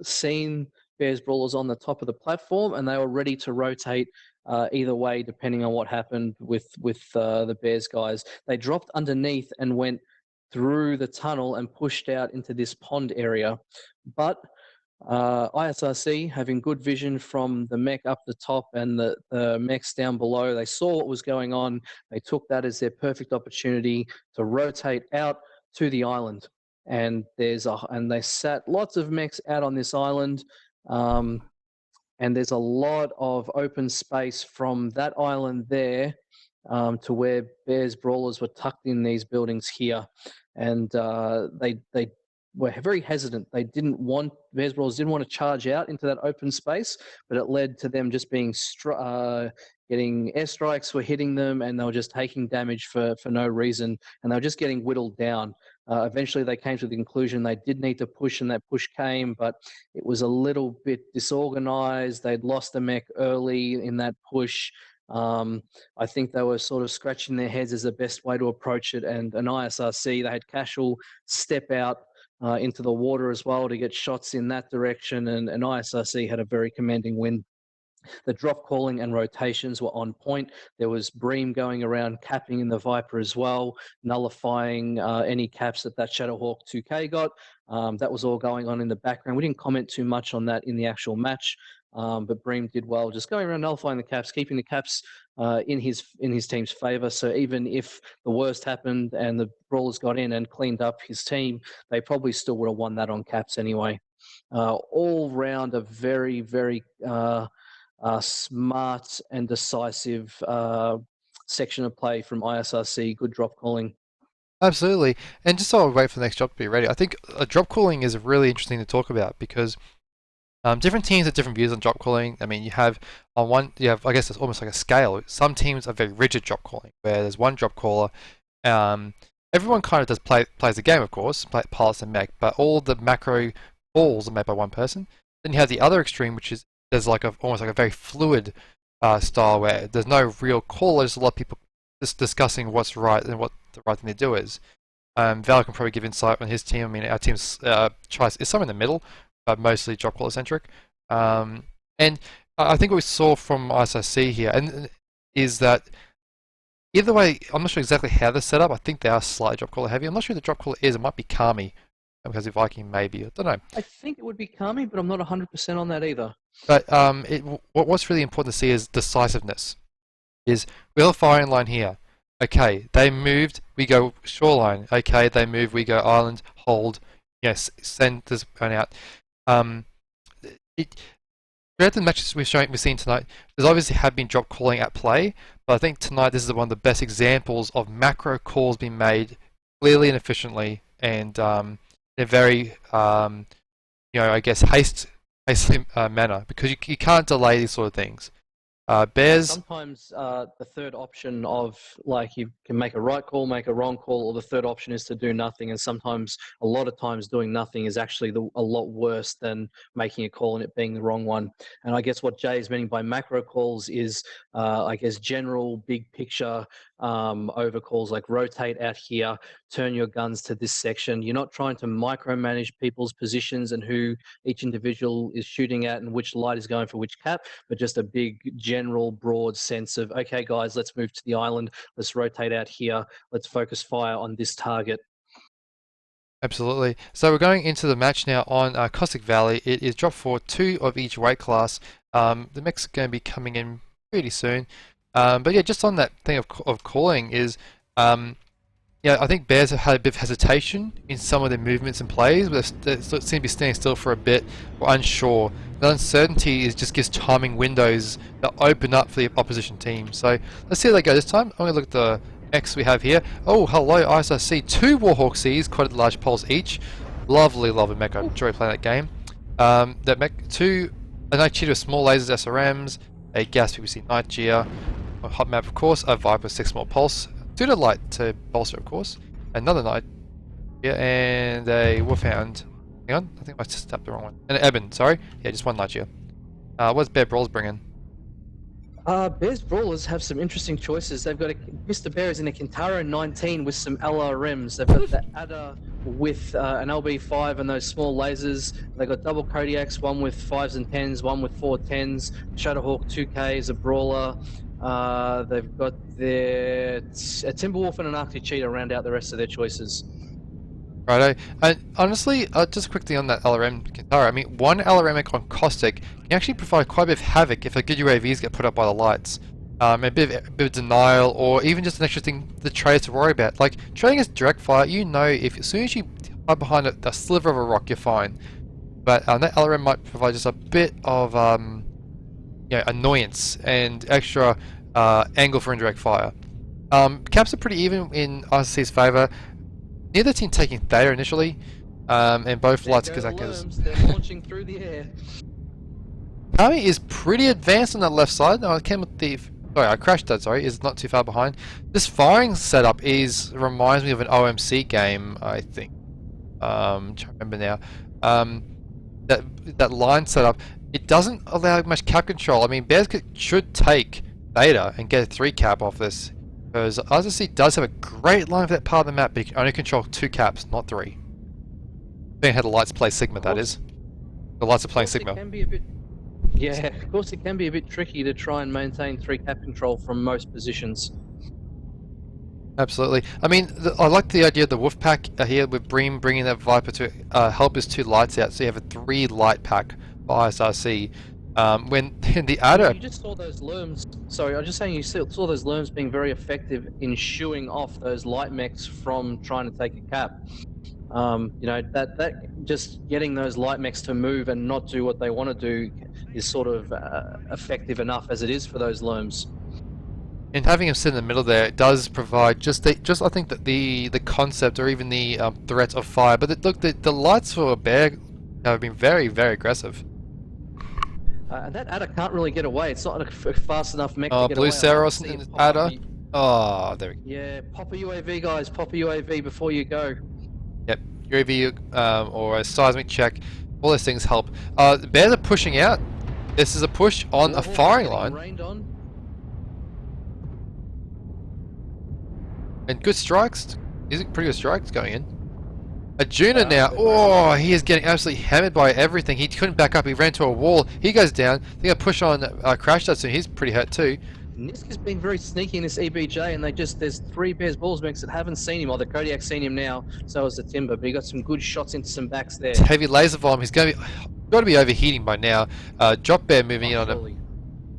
S2: seen Bears Brawlers on the top of the platform, and they were ready to rotate either way, depending on what happened with the Bears guys. They dropped underneath and went through the tunnel and pushed out into this pond area. But ISRC, having good vision from the mech up the top and the mechs down below, they saw what was going on. They took that as their perfect opportunity to rotate out to the island. And they sat lots of mechs out on this island. And there's a lot of open space from that island there to where Bears Brawlers were tucked in these buildings here. And they were very hesitant. Bears Brawlers didn't want to charge out into that open space, but it led to them just being getting airstrikes were hitting them, and they were just taking damage for no reason, and they were just getting whittled down. Eventually, they came to the conclusion they did need to push, and that push came, but it was a little bit disorganized. They'd lost the mech early in that push. I think they were sort of scratching their heads as the best way to approach it, and an ISRC, they had Casual step out into the water as well to get shots in that direction, and ISRC had a very commanding win. The drop calling and rotations were on point. There was Bream going around capping in the Viper as well, nullifying any caps that Shadowhawk 2K got. That was all going on in the background. We didn't comment too much on that in the actual match, but Bream did well, just going around nullifying the caps, keeping the caps in his team's favour. So even if the worst happened and the Brawlers got in and cleaned up his team, they probably still would have won that on caps anyway. All round a very, very smart and decisive section of play from ISRC. Good drop calling.
S1: Absolutely. And just so I'll wait for the next drop to be ready, I think drop calling is really interesting to talk about because different teams have different views on drop calling. I mean, you have I guess it's almost like a scale. Some teams are very rigid drop calling, where there's one drop caller. Everyone kind of plays the game, of course, pilots and mech, but all the macro calls are made by one person. Then you have the other extreme, which is there's like almost like a very fluid style where there's no real call. There's a lot of people just discussing what's right and what the right thing to do is. Val can probably give insight on his team. I mean, our team's choice is somewhere in the middle, but mostly drop caller centric. And I think what we saw from ISIC here is that either way, I'm not sure exactly how they're set up. I think they are slightly drop caller heavy. I'm not sure who the drop caller is. It might be Kami, because the Viking maybe. I don't know.
S2: I think it would be Kami, but I'm not 100% on that either.
S1: But what's really important to see is decisiveness. Is we have a firing line here. Okay, they moved, we go shoreline. Okay, they move, we go island, hold. Yes, send this one out. Throughout the matches we've seen tonight, there's obviously have been drop calling at play, but I think tonight this is one of the best examples of macro calls being made clearly and efficiently, and in a very, I guess hastily manner, because you can't delay these sort of things. Bears.
S2: Sometimes the third option of like you can make a right call, make a wrong call, or the third option is to do nothing. And sometimes, a lot of times, doing nothing is actually a lot worse than making a call and it being the wrong one. And I guess what Jay is meaning by macro calls is, I guess, general big picture over calls like rotate out here, turn your guns to this section. You're not trying to micromanage people's positions and who each individual is shooting at and which light is going for which cap, but just a big general broad sense of, okay guys, let's move to the island, let's rotate out here, let's focus fire on this target.
S1: Absolutely. So we're going into the match now on Caustic Valley. It is drop for 2 of each weight class. The mechs are going to be coming in pretty soon. But yeah, just on that thing of calling is, yeah, I think Bears have had a bit of hesitation in some of their movements and plays, but they seem to be standing still for a bit or unsure. The uncertainty is just gives timing windows that open up for the opposition team. So let's see how they go this time. I'm going to look at the mechs we have here. Oh, hello, ISRC. 2 Warhawk Cs, quite a large pulse each. Lovely, lovely mech. I enjoy playing that game. That mech, 2 a Night Cheetah with small lasers, SRMs, a Gas PVC Night Gear, a hot map, of course, a Viper 6 more pulse. Pseudo Light to bolster, of course. Another Knight. Yeah, and a Wolfhound. Hang on, I think I just tapped the wrong one. And an Eben, sorry. Yeah, just one Knight here. What's Bear Brawls bringing?
S2: Bears Brawlers have some interesting choices. They've got Mr. Bear is in a Kintaro 19 with some LRMs. They've got the Adder with an LB5 and those small lasers. They've got double Kodiaks, one with 5s and 10s, one with 4 10s. Shadowhawk 2K is a Brawler. They've got a Timberwolf and an Arctic Cheetah round out the rest of their choices.
S1: Righto. And honestly, just quickly on that LRM Kintaro, I mean, one LRM on Caustic can actually provide quite a bit of havoc if a good UAVs get put up by the lights. A bit of denial, or even just an extra thing the traders to worry about. Like, trading is direct fire, you know, if as soon as you hide behind a sliver of a rock, you're fine. But that LRM might provide just a bit of you know, annoyance and extra angle for indirect fire. Caps are pretty even in ICC's favour. Neither team taking Theta initially, and both lights Kazakas.
S2: They're launching through the air.
S1: Kami is pretty advanced on that left side. No, I came with the. Sorry, I crashed that. Sorry, is not too far behind. This firing setup reminds me of an OMC game, I think. I'm trying to remember now. That line setup, it doesn't allow much cap control. I mean, Bears should take Theta and get a 3 cap off this. Because RZC does have a great line for that part of the map, but you can only control 2 caps, not 3. Being how the lights play Sigma, that is. The lights are playing Sigma.
S2: It can be a bit, yeah, of course it can be a bit tricky to try and maintain 3 cap control from most positions.
S1: Absolutely. I mean, I like the idea of the wolf pack here with Bream bringing that Viper to help his 2 lights out, so you have a 3 light pack for ISRC. When in the Adder...
S2: You just saw those lerms. Sorry, I was just saying you saw those lerms being very effective in shooing off those light mechs from trying to take a cap. You know, that just getting those light mechs to move and not do what they want to do is sort of effective enough as it is for those lerms.
S1: And having him sit in the middle there, it does provide just I think that the concept or even the threat of fire. But look, the lights for a Bear have been very, very aggressive.
S2: And that Adder can't really get away. It's not a fast enough mech to get
S1: Blue
S2: away.
S1: Saros in the Adder. Oh, there we go.
S2: Yeah, pop a UAV, guys. Pop a UAV before you go.
S1: Yep, UAV or a seismic check. All those things help. The Bears are pushing out. This is a push on a firing line.
S2: Rained on.
S1: And good strikes. Is it pretty good strikes going in? Arjuna now, oh, he is getting absolutely hammered by everything. He couldn't back up, he ran to a wall. He goes down. They're going to push on Crash that soon. He's pretty hurt too.
S2: Nisk has been very sneaky in this EBJ, and there's 3 Bears Balls mechs that haven't seen him. Or the Kodiak's seen him now, so has the Timber, but he got some good shots into some backs there.
S1: It's heavy laser volume. He's going to got to be overheating by now. Drop Bear moving in on him.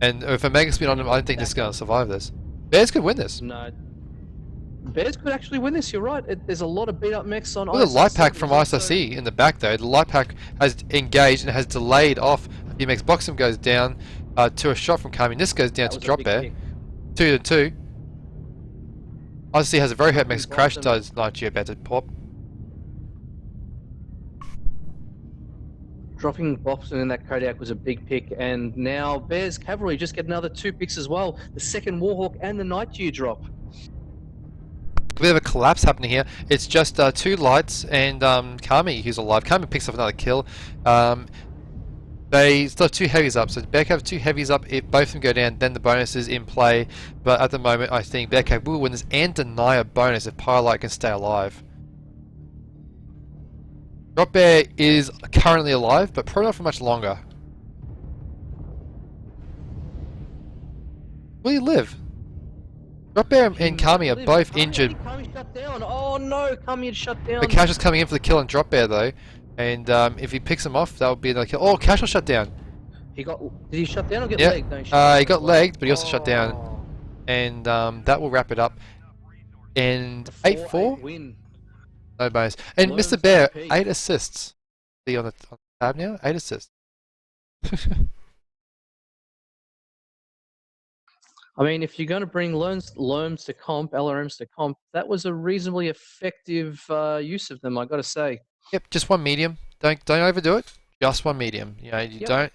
S1: And if a Mega Spin on him, I don't think this is going to survive this. Bears could win this.
S2: No. Bears could actually win this, you're right. There's a lot of beat up mechs on ISRC.
S1: Look at the light pack from ISRC in the back though. The light pack has engaged and has delayed off. He makes Boxum goes down to a shot from Kami. This goes down to Drop Bear. 2 to 2. ISRC has a very hurt mix. Crash does not better pop.
S2: Dropping Bobson in that Kodiak was a big pick, and now Bears Cavalry just get another 2 picks as well. The second Warhawk and the Night Dew drop.
S1: A bit of a collapse happening here. It's just 2 lights and Kami who's alive. Kami picks up another kill. They still have 2 heavies up, so Bearcave have 2 heavies up. If both of them go down, then the bonus is in play. But at the moment, I think Bearcave will win this and deny a bonus if Pyrelight can stay alive. Drop Bear is currently alive, but probably not for much longer. Will he live? Drop Bear and
S2: He
S1: Kami are
S2: lived.
S1: both
S2: Kami, I
S1: injured.
S2: think Kami shut down. Oh no, Kami had shut
S1: But
S2: down.
S1: Cash is coming in for the kill on Drop Bear though, and if he picks him off, that would be another kill. Oh, Cash will shut down.
S2: He got. Did he shut down or get
S1: Yeah,
S2: legged? No, he shut down
S1: he
S2: as
S1: got
S2: well.
S1: legged, but he also shut down,
S2: Oh,
S1: and that will wrap it up. And
S2: a
S1: 8-4,
S2: 4-8 win.
S1: no bonus. And
S2: Learns
S1: Mr. Bear,
S2: OP.
S1: 8 assists. See on the tab now, 8 assists.
S2: I mean, if you're going to bring LRMs to comp, LRMs to comp, that was a reasonably effective use of them, I got to say.
S1: Yep, just one medium. Don't overdo it. Just one medium. You know, you
S2: Yep.
S1: don't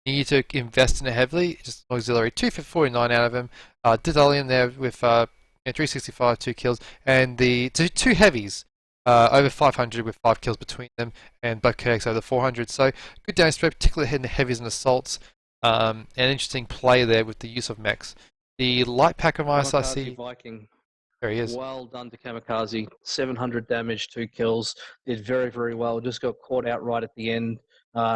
S1: need to invest in it heavily. Just auxiliary. 249 out of him. Didalian there with 365, 2 kills, and the two heavies. Over 500 with 5 kills between them, and both KX over 400. So good damage spread, particularly hitting the heavies and assaults. An interesting play there with the use of mechs. The light pack of
S2: Kamikaze
S1: ISIC.
S2: Viking.
S1: There he is.
S2: Well done to Kamikaze. 700 damage, 2 kills. Did very, very well. Just got caught out right at the end.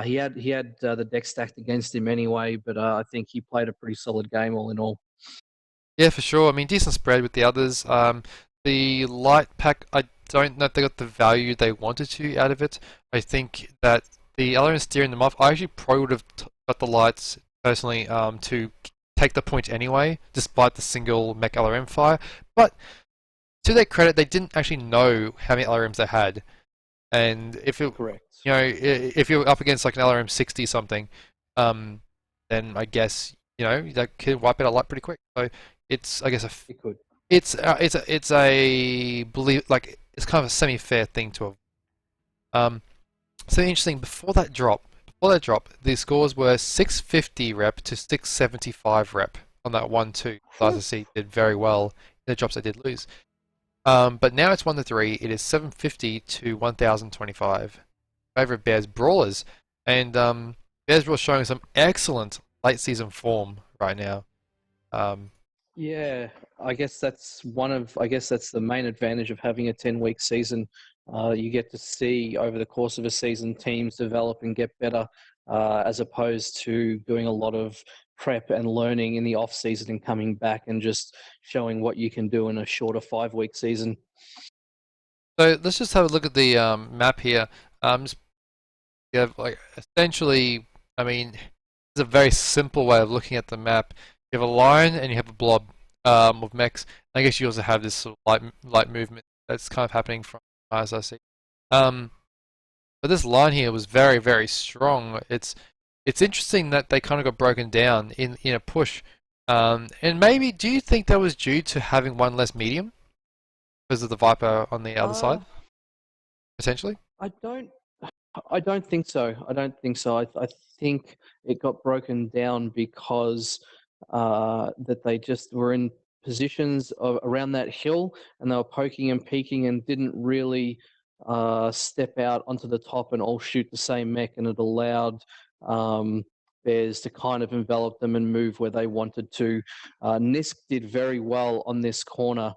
S2: He had the deck stacked against him anyway, but I think he played a pretty solid game all in all.
S1: Yeah, for sure. I mean, decent spread with the others. The light pack, I don't know if they got the value they wanted to out of it. I think that the LRM steering them off. I actually probably would have got the lights personally to take the point anyway, despite the single mech LRM fire. But to their credit, they didn't actually know how many LRMs they had, and if it,
S2: Correct.
S1: you know, if you're up against like an LRM 60 something, then I guess you know that can wipe out a light pretty quick. So it's, I guess,
S2: It could.
S1: it's a believe like it's kind of a semi-fair thing to have. So interesting. Before that drop, the scores were 650 rep to 675 rep on that 1-2. ISIC did very well in the drops they did lose. But now it's 1-3. It is 750 to 1025. Favorite Bears Brawlers, and Bears Brawlers showing some excellent late season form right now.
S2: Yeah, I guess that's the main advantage of having a 10-week season. You get to see over the course of a season teams develop and get better, as opposed to doing a lot of prep and learning in the off season and coming back and just showing what you can do in a shorter 5-week season.
S1: So let's just have a look at the map here. You have like essentially, I mean, it's a very simple way of looking at the map. You have a line and you have a blob of mechs. I guess you also have this sort of light movement that's kind of happening from ISIC. But this line here was very, very strong. It's interesting that they kind of got broken down in a push. And maybe, do you think that was due to having one less medium because of the Viper on the other side, potentially?
S2: I don't think so. I don't think so. I think it got broken down because that they just were in positions around that hill and they were poking and peeking and didn't really step out onto the top and all shoot the same mech, and it allowed Bears to kind of envelop them and move where they wanted to. Nisk did very well on this corner.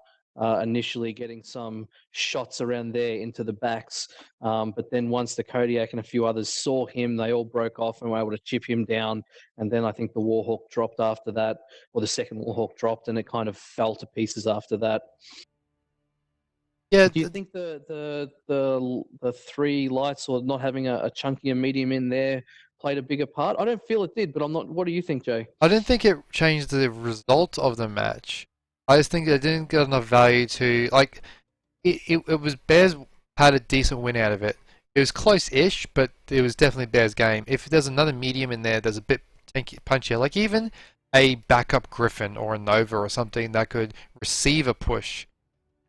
S2: Initially getting some shots around there into the backs. But then once the Kodiak and a few others saw him, they all broke off and were able to chip him down. And then I think the Warhawk dropped after that, or the second Warhawk dropped, and it kind of fell to pieces after that.
S1: Yeah.
S2: Do you think the 3 lights or not having a chunkier medium in there played a bigger part? I don't feel it did, but I'm not. What do you think, Jay?
S1: I didn't think it changed the result of the match. I just think they didn't get enough value to like. It was Bears had a decent win out of it. It was close-ish, but it was definitely Bears' game. If there's another medium in there, there's a bit punchier. Like even a backup Griffin or a Nova or something that could receive a push.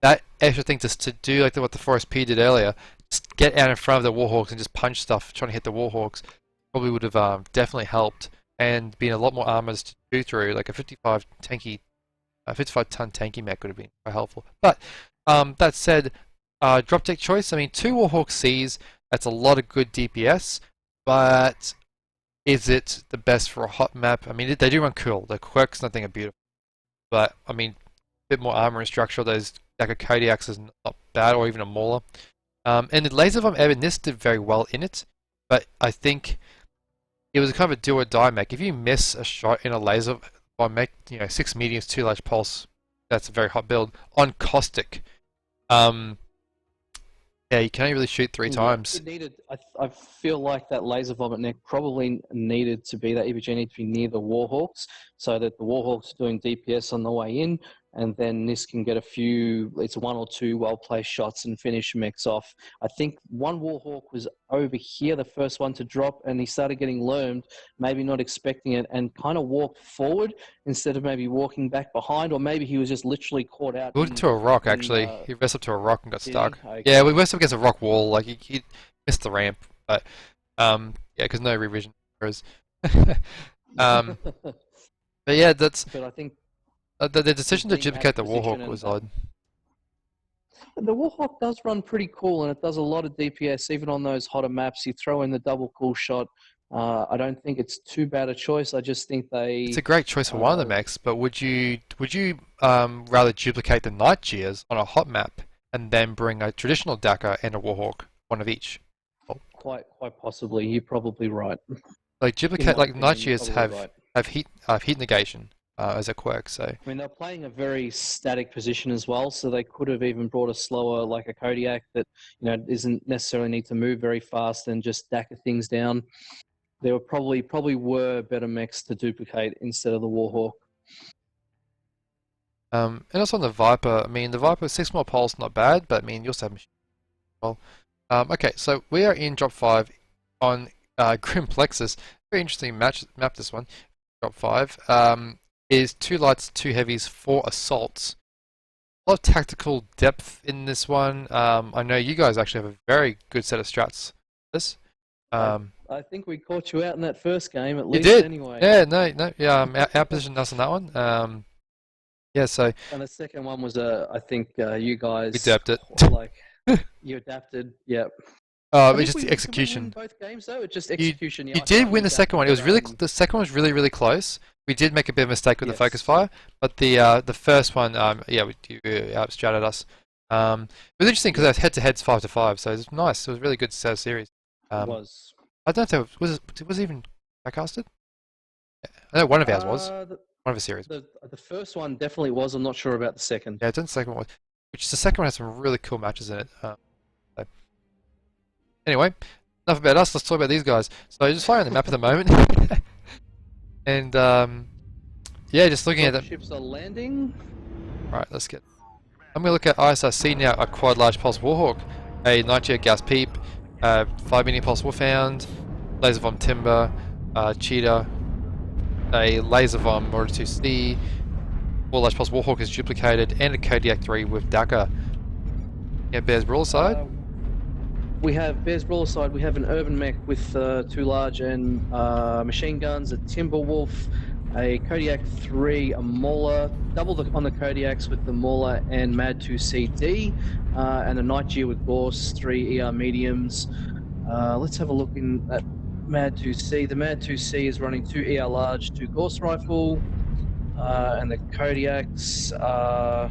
S1: That extra thing to do like what the Forest P did earlier, just get out in front of the Warhawks and just punch stuff, trying to hit the Warhawks, probably would have definitely helped and been a lot more armors to do through. Like a 55 tanky. A 55-ton tanky mech would have been quite helpful. But that said, drop deck choice. I mean, 2 Warhawk Cs. That's a lot of good DPS. But is it the best for a hot map? I mean, they do run cool. The quirks, nothing are beautiful. But I mean, a bit more armor and structure. Those Dagger Kodiaks is not bad, or even a Mauler. And the Laser Bomb Ebon, this did very well in it. But I think it was kind of a do or die mech. If you miss a shot in a laser bomb mech, 6 mediums, 2 large pulse, that's a very hot build. On Caustic, yeah, you can only really shoot 3 times.
S2: It needed. I feel like that laser vomit neck probably needed to be that EPG needed to be near the Warhawks, so that the Warhawks are doing DPS on the way in, and then this can get a few. It's 1 or 2 well-placed shots and finish mechs off. I think one Warhawk was over here, the first one to drop, and he started getting lurmed, maybe not expecting it, and kind of walked forward instead of maybe walking back behind, or maybe he was just literally caught out.
S1: We went to a rock, actually. He rest up to a rock and got stuck.
S2: Okay.
S1: Yeah, we rest up against a rock wall. Like, he missed the ramp. But, yeah, because no revision errors. But yeah, that's...
S2: But I think...
S1: the decision to duplicate the Warhawk was odd.
S2: The Warhawk does run pretty cool, and it does a lot of DPS, even on those hotter maps. You throw in the double cool shot. I don't think it's too bad a choice. I just think
S1: It's a great choice for one of the mechs, but would you rather duplicate the Night Gears on a hot map and then bring a traditional Dakar and a Warhawk, one of each?
S2: Quite possibly. You're probably right.
S1: Like duplicate, like Night Gears have
S2: right.
S1: heat negation as a quirk. So
S2: I mean, they're playing a very static position as well, so they could have even brought a slower, like a Kodiak that doesn't necessarily need to move very fast and just Dakar things down. There were probably were better mechs to duplicate instead of the Warhawk.
S1: And also on the Viper, I mean, the Viper 6 more pulse, not bad, but I mean, you also have machine well. Okay, so we are in drop 5 on Grim Plexus. Very interesting map this one. Drop 5 is 2 lights, 2 heavies, 4 assaults. A lot of tactical depth in this one. I know you guys actually have a very good set of strats. This.
S2: I think we caught you out in that first game, at least.
S1: You did.
S2: Anyway.
S1: Yeah, no, yeah. Our position us on that one. Yeah, so.
S2: And the second one was I think you guys.
S1: We adapted.
S2: Like you adapted. Yep.
S1: Oh, it was just the execution.
S2: Did we win both games though. It's just execution.
S1: You did win the second one. It was really the second one was really close. We did make a bit of a mistake with the focus fire, but the first one, yeah, you outstratted us. It was interesting because our head-to-head's 5-5, so it was nice. It was a really good set of series.
S2: It was.
S1: I don't know if it was even backcasted. I know one of ours was. One of the series.
S2: The first one definitely was. I'm not sure about the second.
S1: Yeah, I don't think the second one was. Which the second one has some really cool matches in it. So. Anyway, enough about us. Let's talk about these guys. So just flying on the map at the moment, and yeah, just looking at them.
S2: Ships are landing.
S1: Right, let's get. I'm gonna look at ISRC now. A quad large pulse Warhawk, a 90 gas peep, 5 medium pulse Wolfhound, laser vom timber, cheetah, a laser vom order 2C, 4 large pulse Warhawk is duplicated, and a Kodiak 3 with Dakar. Yeah, Bears Broadside.
S2: We have Bears Broadside. We have an urban mech with 2 large and machine guns, a Timberwolf, a Kodiak 3, a Mauler, double on the Kodiaks with the Mauler and Mad 2CD, and a Night Gear with Gorse, 3 ER mediums. Let's have a look in at Mad 2C. The Mad 2C is running 2 ER large, 2 Gorse rifle, and the Kodiaks are...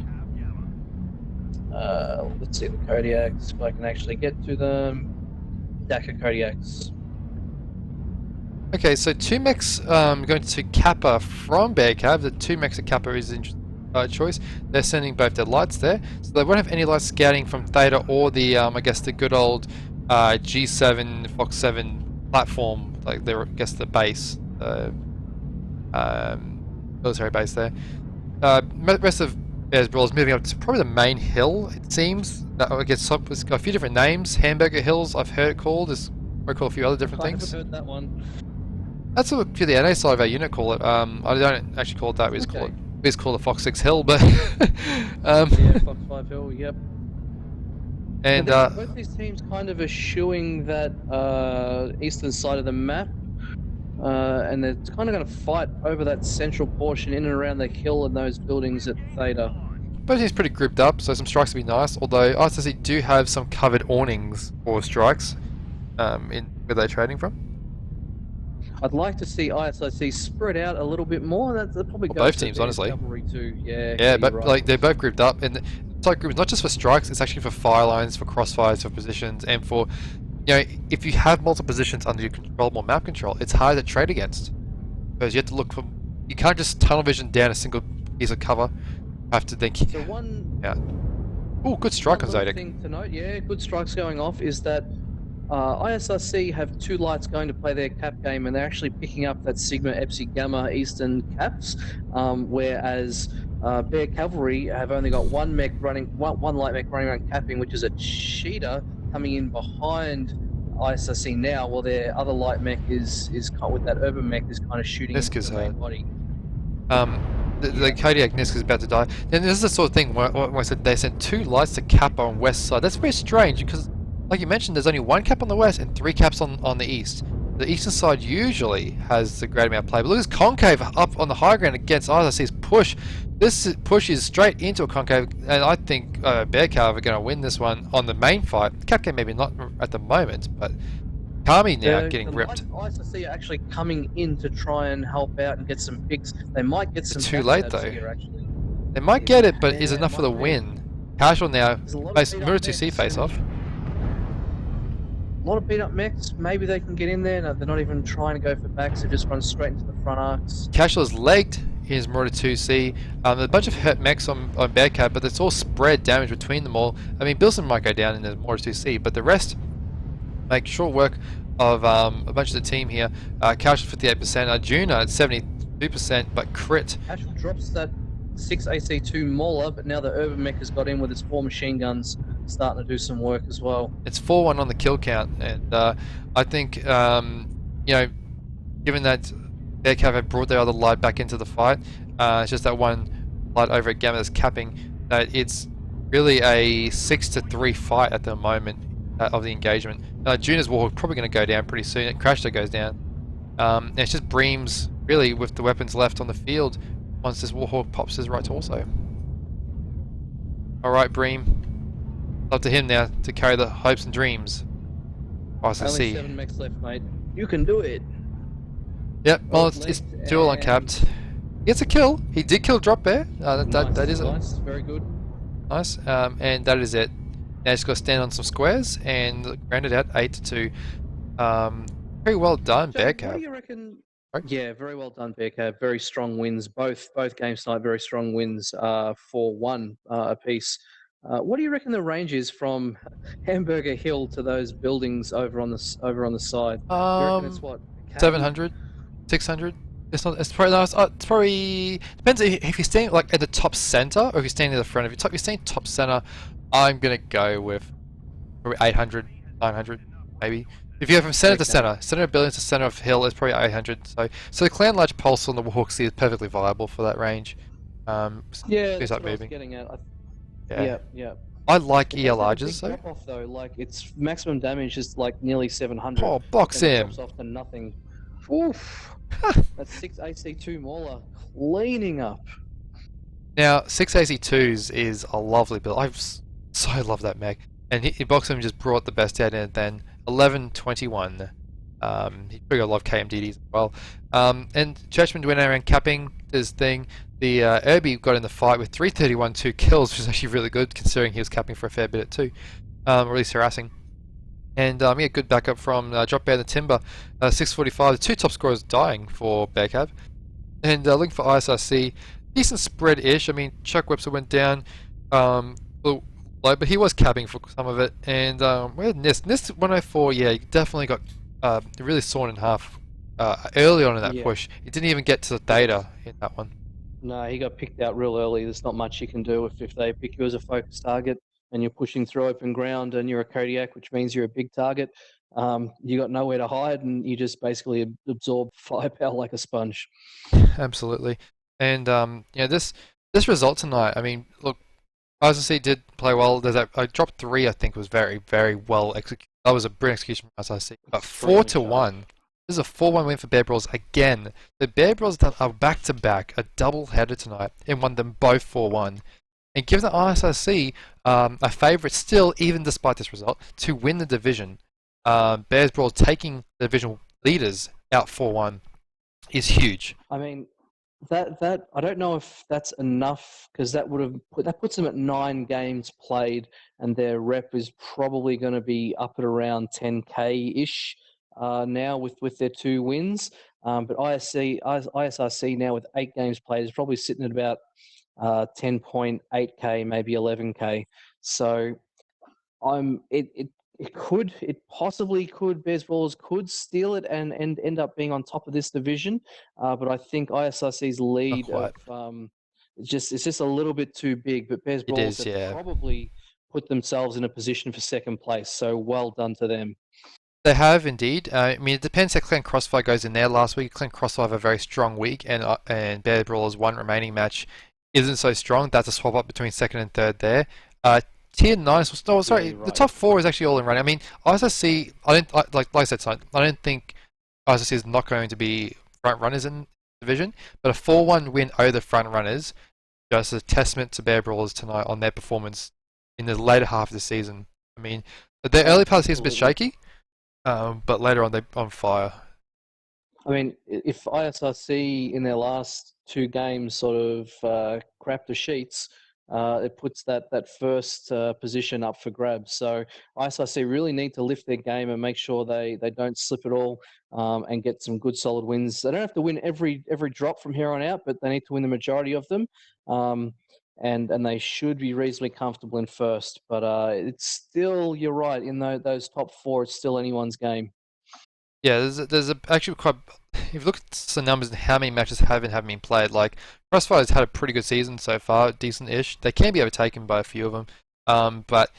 S2: let's see the Kodiaks, if I can actually get to them. Dakar Kodiaks.
S1: Okay, so 2 mechs going to Kappa from Bearcab. The 2 mechs at Kappa is an interesting choice. They're sending both their lights there. So they won't have any lights scouting from Theta or the, I guess, the good old G7, Fox 7 platform. Like, I guess, the base. Military base there. Rest of Bears Brawl is moving up to probably the main hill, it seems. I guess it's got a few different names. Hamburger Hills, I've heard it called. There's probably called a few other different things.
S2: I haven't heard that one.
S1: That's what the NA side of our unit call it. I don't actually call it that. We just call it the Fox 6 Hill, but
S2: yeah, Fox 5 Hill, yep.
S1: And
S2: both these teams kind of eschewing that eastern side of the map. And they're kind of going to fight over that central portion in and around the hill and those buildings at Theta.
S1: Both teams pretty grouped up, so some strikes would be nice. Although ISRC do have some covered awnings for strikes in where they're trading from.
S2: I'd like to see ISRC spread out a little bit more. That's probably
S1: both teams, honestly.
S2: Too.
S1: Yeah, but
S2: right.
S1: Like they're both grouped up, and it's like groups not just for strikes. It's actually for fire lines, for crossfires, for positions, and for if you have multiple positions under your controllable map control, it's hard to trade against because you have to look for. You can't just tunnel vision down a single piece of cover. have to think.
S2: So one
S1: Yeah. Oh, good strike on
S2: little
S1: Zodiac.
S2: thing to note, yeah, good strikes going off, is that ISRC have 2 lights going to play their cap game, and they're actually picking up that Sigma, Epsilon, Gamma, Eastern caps, whereas Bear Cavalry have only got one mech running, one light mech running around capping, which is a cheater coming in behind ISRC now, while their other light mech is with that urban mech is kind of shooting into
S1: Niska's
S2: the main
S1: hurt.
S2: body.
S1: The Kodiak Nisk is about to die. And this is the sort of thing where I said they sent 2 lights to cap on west side. That's very strange because, like you mentioned, there's only 1 cap on the west and 3 caps on the east. The eastern side usually has the great amount of play. But look at this concave up on the high ground against ISRC's push. This push is straight into a concave, and I think Bear Cav are going to win this one on the main fight. Cap game maybe not at the moment, but Kami now getting ripped.
S2: ISRC are actually coming in to try and help out and get some picks. They might get some
S1: Too late though.
S2: here, actually.
S1: They might get it, but is
S2: Yeah,
S1: enough for the
S2: might be.
S1: win. Casual now,
S2: There's a lot of
S1: face
S2: beat-up
S1: Mirror 2C
S2: mechs
S1: face
S2: and-
S1: off.
S2: A lot of beat up mechs. Maybe they can get in there. No, they're not even trying to go for backs. They just run straight into the front arcs.
S1: Casual has legged his Marauder 2C. There's a bunch of hurt mechs on Bearcat, but it's all spread damage between them all. I mean, Bilson might go down in the Marauder 2C, but the rest make short work of a bunch of the team here. Casual 58%, Arjuna at 72%, but crit.
S2: Casual drops that 6 AC2 Mauler, but now the urban mech has got in with its 4 machine guns, starting to do some work as well.
S1: It's 4-1 on the kill count, and I think, you know, given that Bearcat have brought their other light back into the fight, it's just that one light over at Gamma that's capping, that it's really a 6-3 fight at the moment of the engagement. Juna's Warhawk probably going to go down pretty soon. Crashter goes down. And it's just Breams, really, with the weapons left on the field, once this Warhawk pops his right torso. Alright, Bream. Up to him now to carry the hopes and dreams.
S2: Only
S1: ISRC.
S2: 7 mechs left, mate. You can do it.
S1: Yep, well,
S2: Both
S1: it's
S2: left
S1: dual
S2: and-
S1: uncapped. He gets a kill. He did kill Drop Bear. That is
S2: nice, very good.
S1: nice. And that is it. Now he's got to stand on some squares and round it out 8-2. Very well done,
S2: So, what
S1: Bearcat.
S2: do you reckon?
S1: Sorry?
S2: Yeah, very well done, Bearcat. Very strong wins. Both games tonight, very strong wins. 4-1 apiece. What do you reckon the range is from Hamburger Hill to those buildings over on the side? You reckon it's what?
S1: 700, 600. It's not. It's probably. No, it's probably depends if you're staying like at the top center or if you're standing at the front. If you're staying top center, I'm gonna go with probably 800, 900, maybe. If you go from center to center of buildings to center of hill, it's probably 800. So the Clan Large Pulse on the Warhawk is perfectly viable for that range.
S2: Yeah,
S1: Please
S2: that's
S1: start
S2: what I was
S1: moving.
S2: getting at.
S1: Yeah.
S2: Yeah.
S1: I like
S2: It
S1: EL
S2: does have a
S1: larges
S2: big
S1: though.
S2: drop off though. Like its maximum damage is like nearly 700.
S1: Oh, box
S2: Then it
S1: him.
S2: drops off to nothing. Oof. That's 6 AC2 Mauler cleaning up.
S1: Now, 6 AC2s is a lovely build. So love that mech. And Boxham just brought the best out in it then. 11-21. He probably got a lot of KMDDs as well. And Churchman went around capping his thing. The Irby got in the fight with 331, 2 kills, which is actually really good considering he was capping for a fair bit at 2. Or at least harassing. And yeah, good backup from Drop Bear and the Timber. 645, the 2 top scorers dying for Bearcat. And looking for ISRC, decent spread-ish. I mean, Chuck Webster went down low, but he was capping for some of it. And where did Nist? Nist 104, yeah, he definitely got really sawn in half early on in that push. He didn't even get to the data in that one.
S2: No, he got picked out real early. There's not much you can do if they pick you as a focus target and you're pushing through open ground and you're a Kodiak, which means you're a big target. You got nowhere to hide and you just basically absorb firepower like a sponge.
S1: Absolutely. And yeah, this result tonight, I mean, look, ISRC did play well. There's I dropped 3, I think, was very, very well executed. That was a brilliant execution from ISRC. But 4-1. This is a 4-1 win for Bear Brawls again. The Bear Brawls are back-to-back, a double-header tonight, and won them both 4-1. And given the ISRC a favourite still, even despite this result, to win the division, Bears Brawls taking the divisional leaders out 4-1 is huge.
S2: I mean, that I don't know if that's enough because that puts them at 9 games played, and their rep is probably going to be up at around 10K ish now with their 2 wins. But ISRC now with 8 games played is probably sitting at about 10.8k, maybe 11k. So it possibly could, Bears Brawlers could steal it and end up being on top of this division, but I think ISRC's
S1: Not
S2: lead of
S1: quite.
S2: it's just a little bit too big. But Bears
S1: It
S2: Brawlers
S1: is,
S2: have
S1: yeah.
S2: probably put themselves in a position for second place, so well done to them.
S1: They have indeed. I mean, it depends how Clan Crossfire goes in there last week. Clan Crossfire have a very strong week, and Bear Brawler's one remaining match isn't so strong. That's a swap up between second and third there. Tier 9, no,
S2: Yeah,
S1: sorry,
S2: you're
S1: the
S2: right.
S1: top 4 is actually all in running. I mean, ISRC, I don't, like I said, I don't think ISRC is not going to be front runners in the division, but a 4-1 win over the front runners just a testament to Bear Brawlers tonight on their performance in the later half of the season. I mean, the early part of the season was a bit
S2: Absolutely.
S1: shaky, but later on they're on fire.
S2: I mean, if ISRC in their last two games sort of crap the sheets, it puts that first position up for grabs. So ISRC really need to lift their game and make sure they don't slip at all, and get some good solid wins. They don't have to win every drop from here on out, but they need to win the majority of them. Um, and they should be reasonably comfortable in first. But it's still, you're right, in those top four, it's still anyone's game.
S1: Yeah, actually quite. If you look at the numbers and how many matches haven't been played, like Crossfire's had a pretty good season so far, decent-ish. They can be overtaken by a few of them, but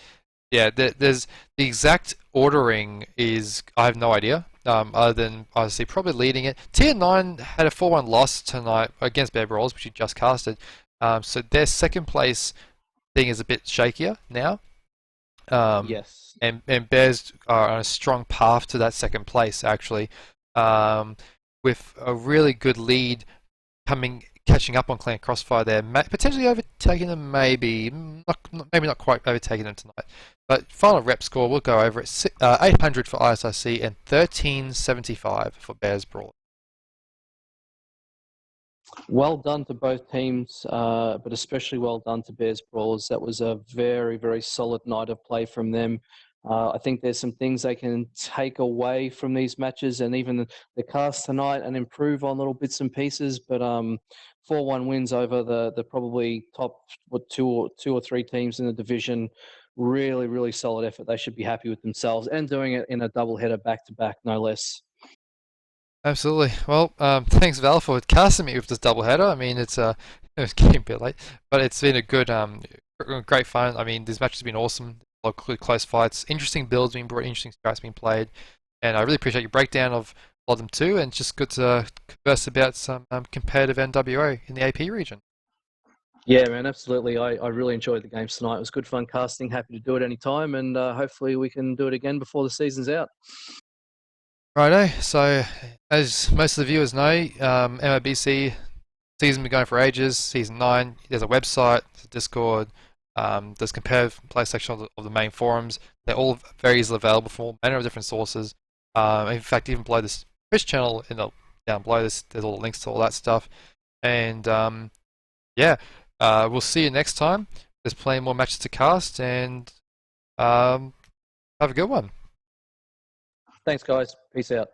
S1: yeah, there's the exact ordering is I have no idea. Other than obviously probably leading it. Tier 9 had a 4-1 loss tonight against Bear Brawls, which you just casted. So their second place thing is a bit shakier now. Um,
S2: Yes.
S1: and Bears are on a strong path to that second place actually, um, with a really good lead catching up on Clan Crossfire there, potentially overtaking them, maybe not quite overtaking them tonight. But final rep score, we'll go over it. 800 for ISIC and 1375 for Bears Brawl.
S2: Well done to both teams, but especially well done to Bears Brawlers. That was a very, very solid night of play from them. I think there's some things they can take away from these matches and even the cast tonight and improve on little bits and pieces. But 4-1 wins over the probably top two or three teams in the division. Really, really solid effort. They should be happy with themselves and doing it in a double header back to back, no less.
S1: Absolutely. Well, thanks Val for casting me with this double header. I mean, it was getting a bit late, but it's been a good, great fun. I mean, this match has been awesome. A lot of good close fights, interesting builds being brought, interesting strats being played, and I really appreciate your breakdown of a lot of them too. And it's just good to converse about some competitive NWO in the AP region.
S2: Yeah, man, absolutely. I really enjoyed the games tonight. It was good fun casting. Happy to do it anytime, and hopefully we can do it again before the season's out.
S1: Righto. So, as most of the viewers know, MRBC season been going for ages. Season 9. There's a website, there's a Discord. There's competitive play section of the main forums. They're all very easily available from all manner of different sources. In fact, even below this Twitch channel, down below this, there's all the links to all that stuff. And yeah, we'll see you next time. There's plenty more matches to cast, and have a good one.
S2: Thanks, guys. Peace out.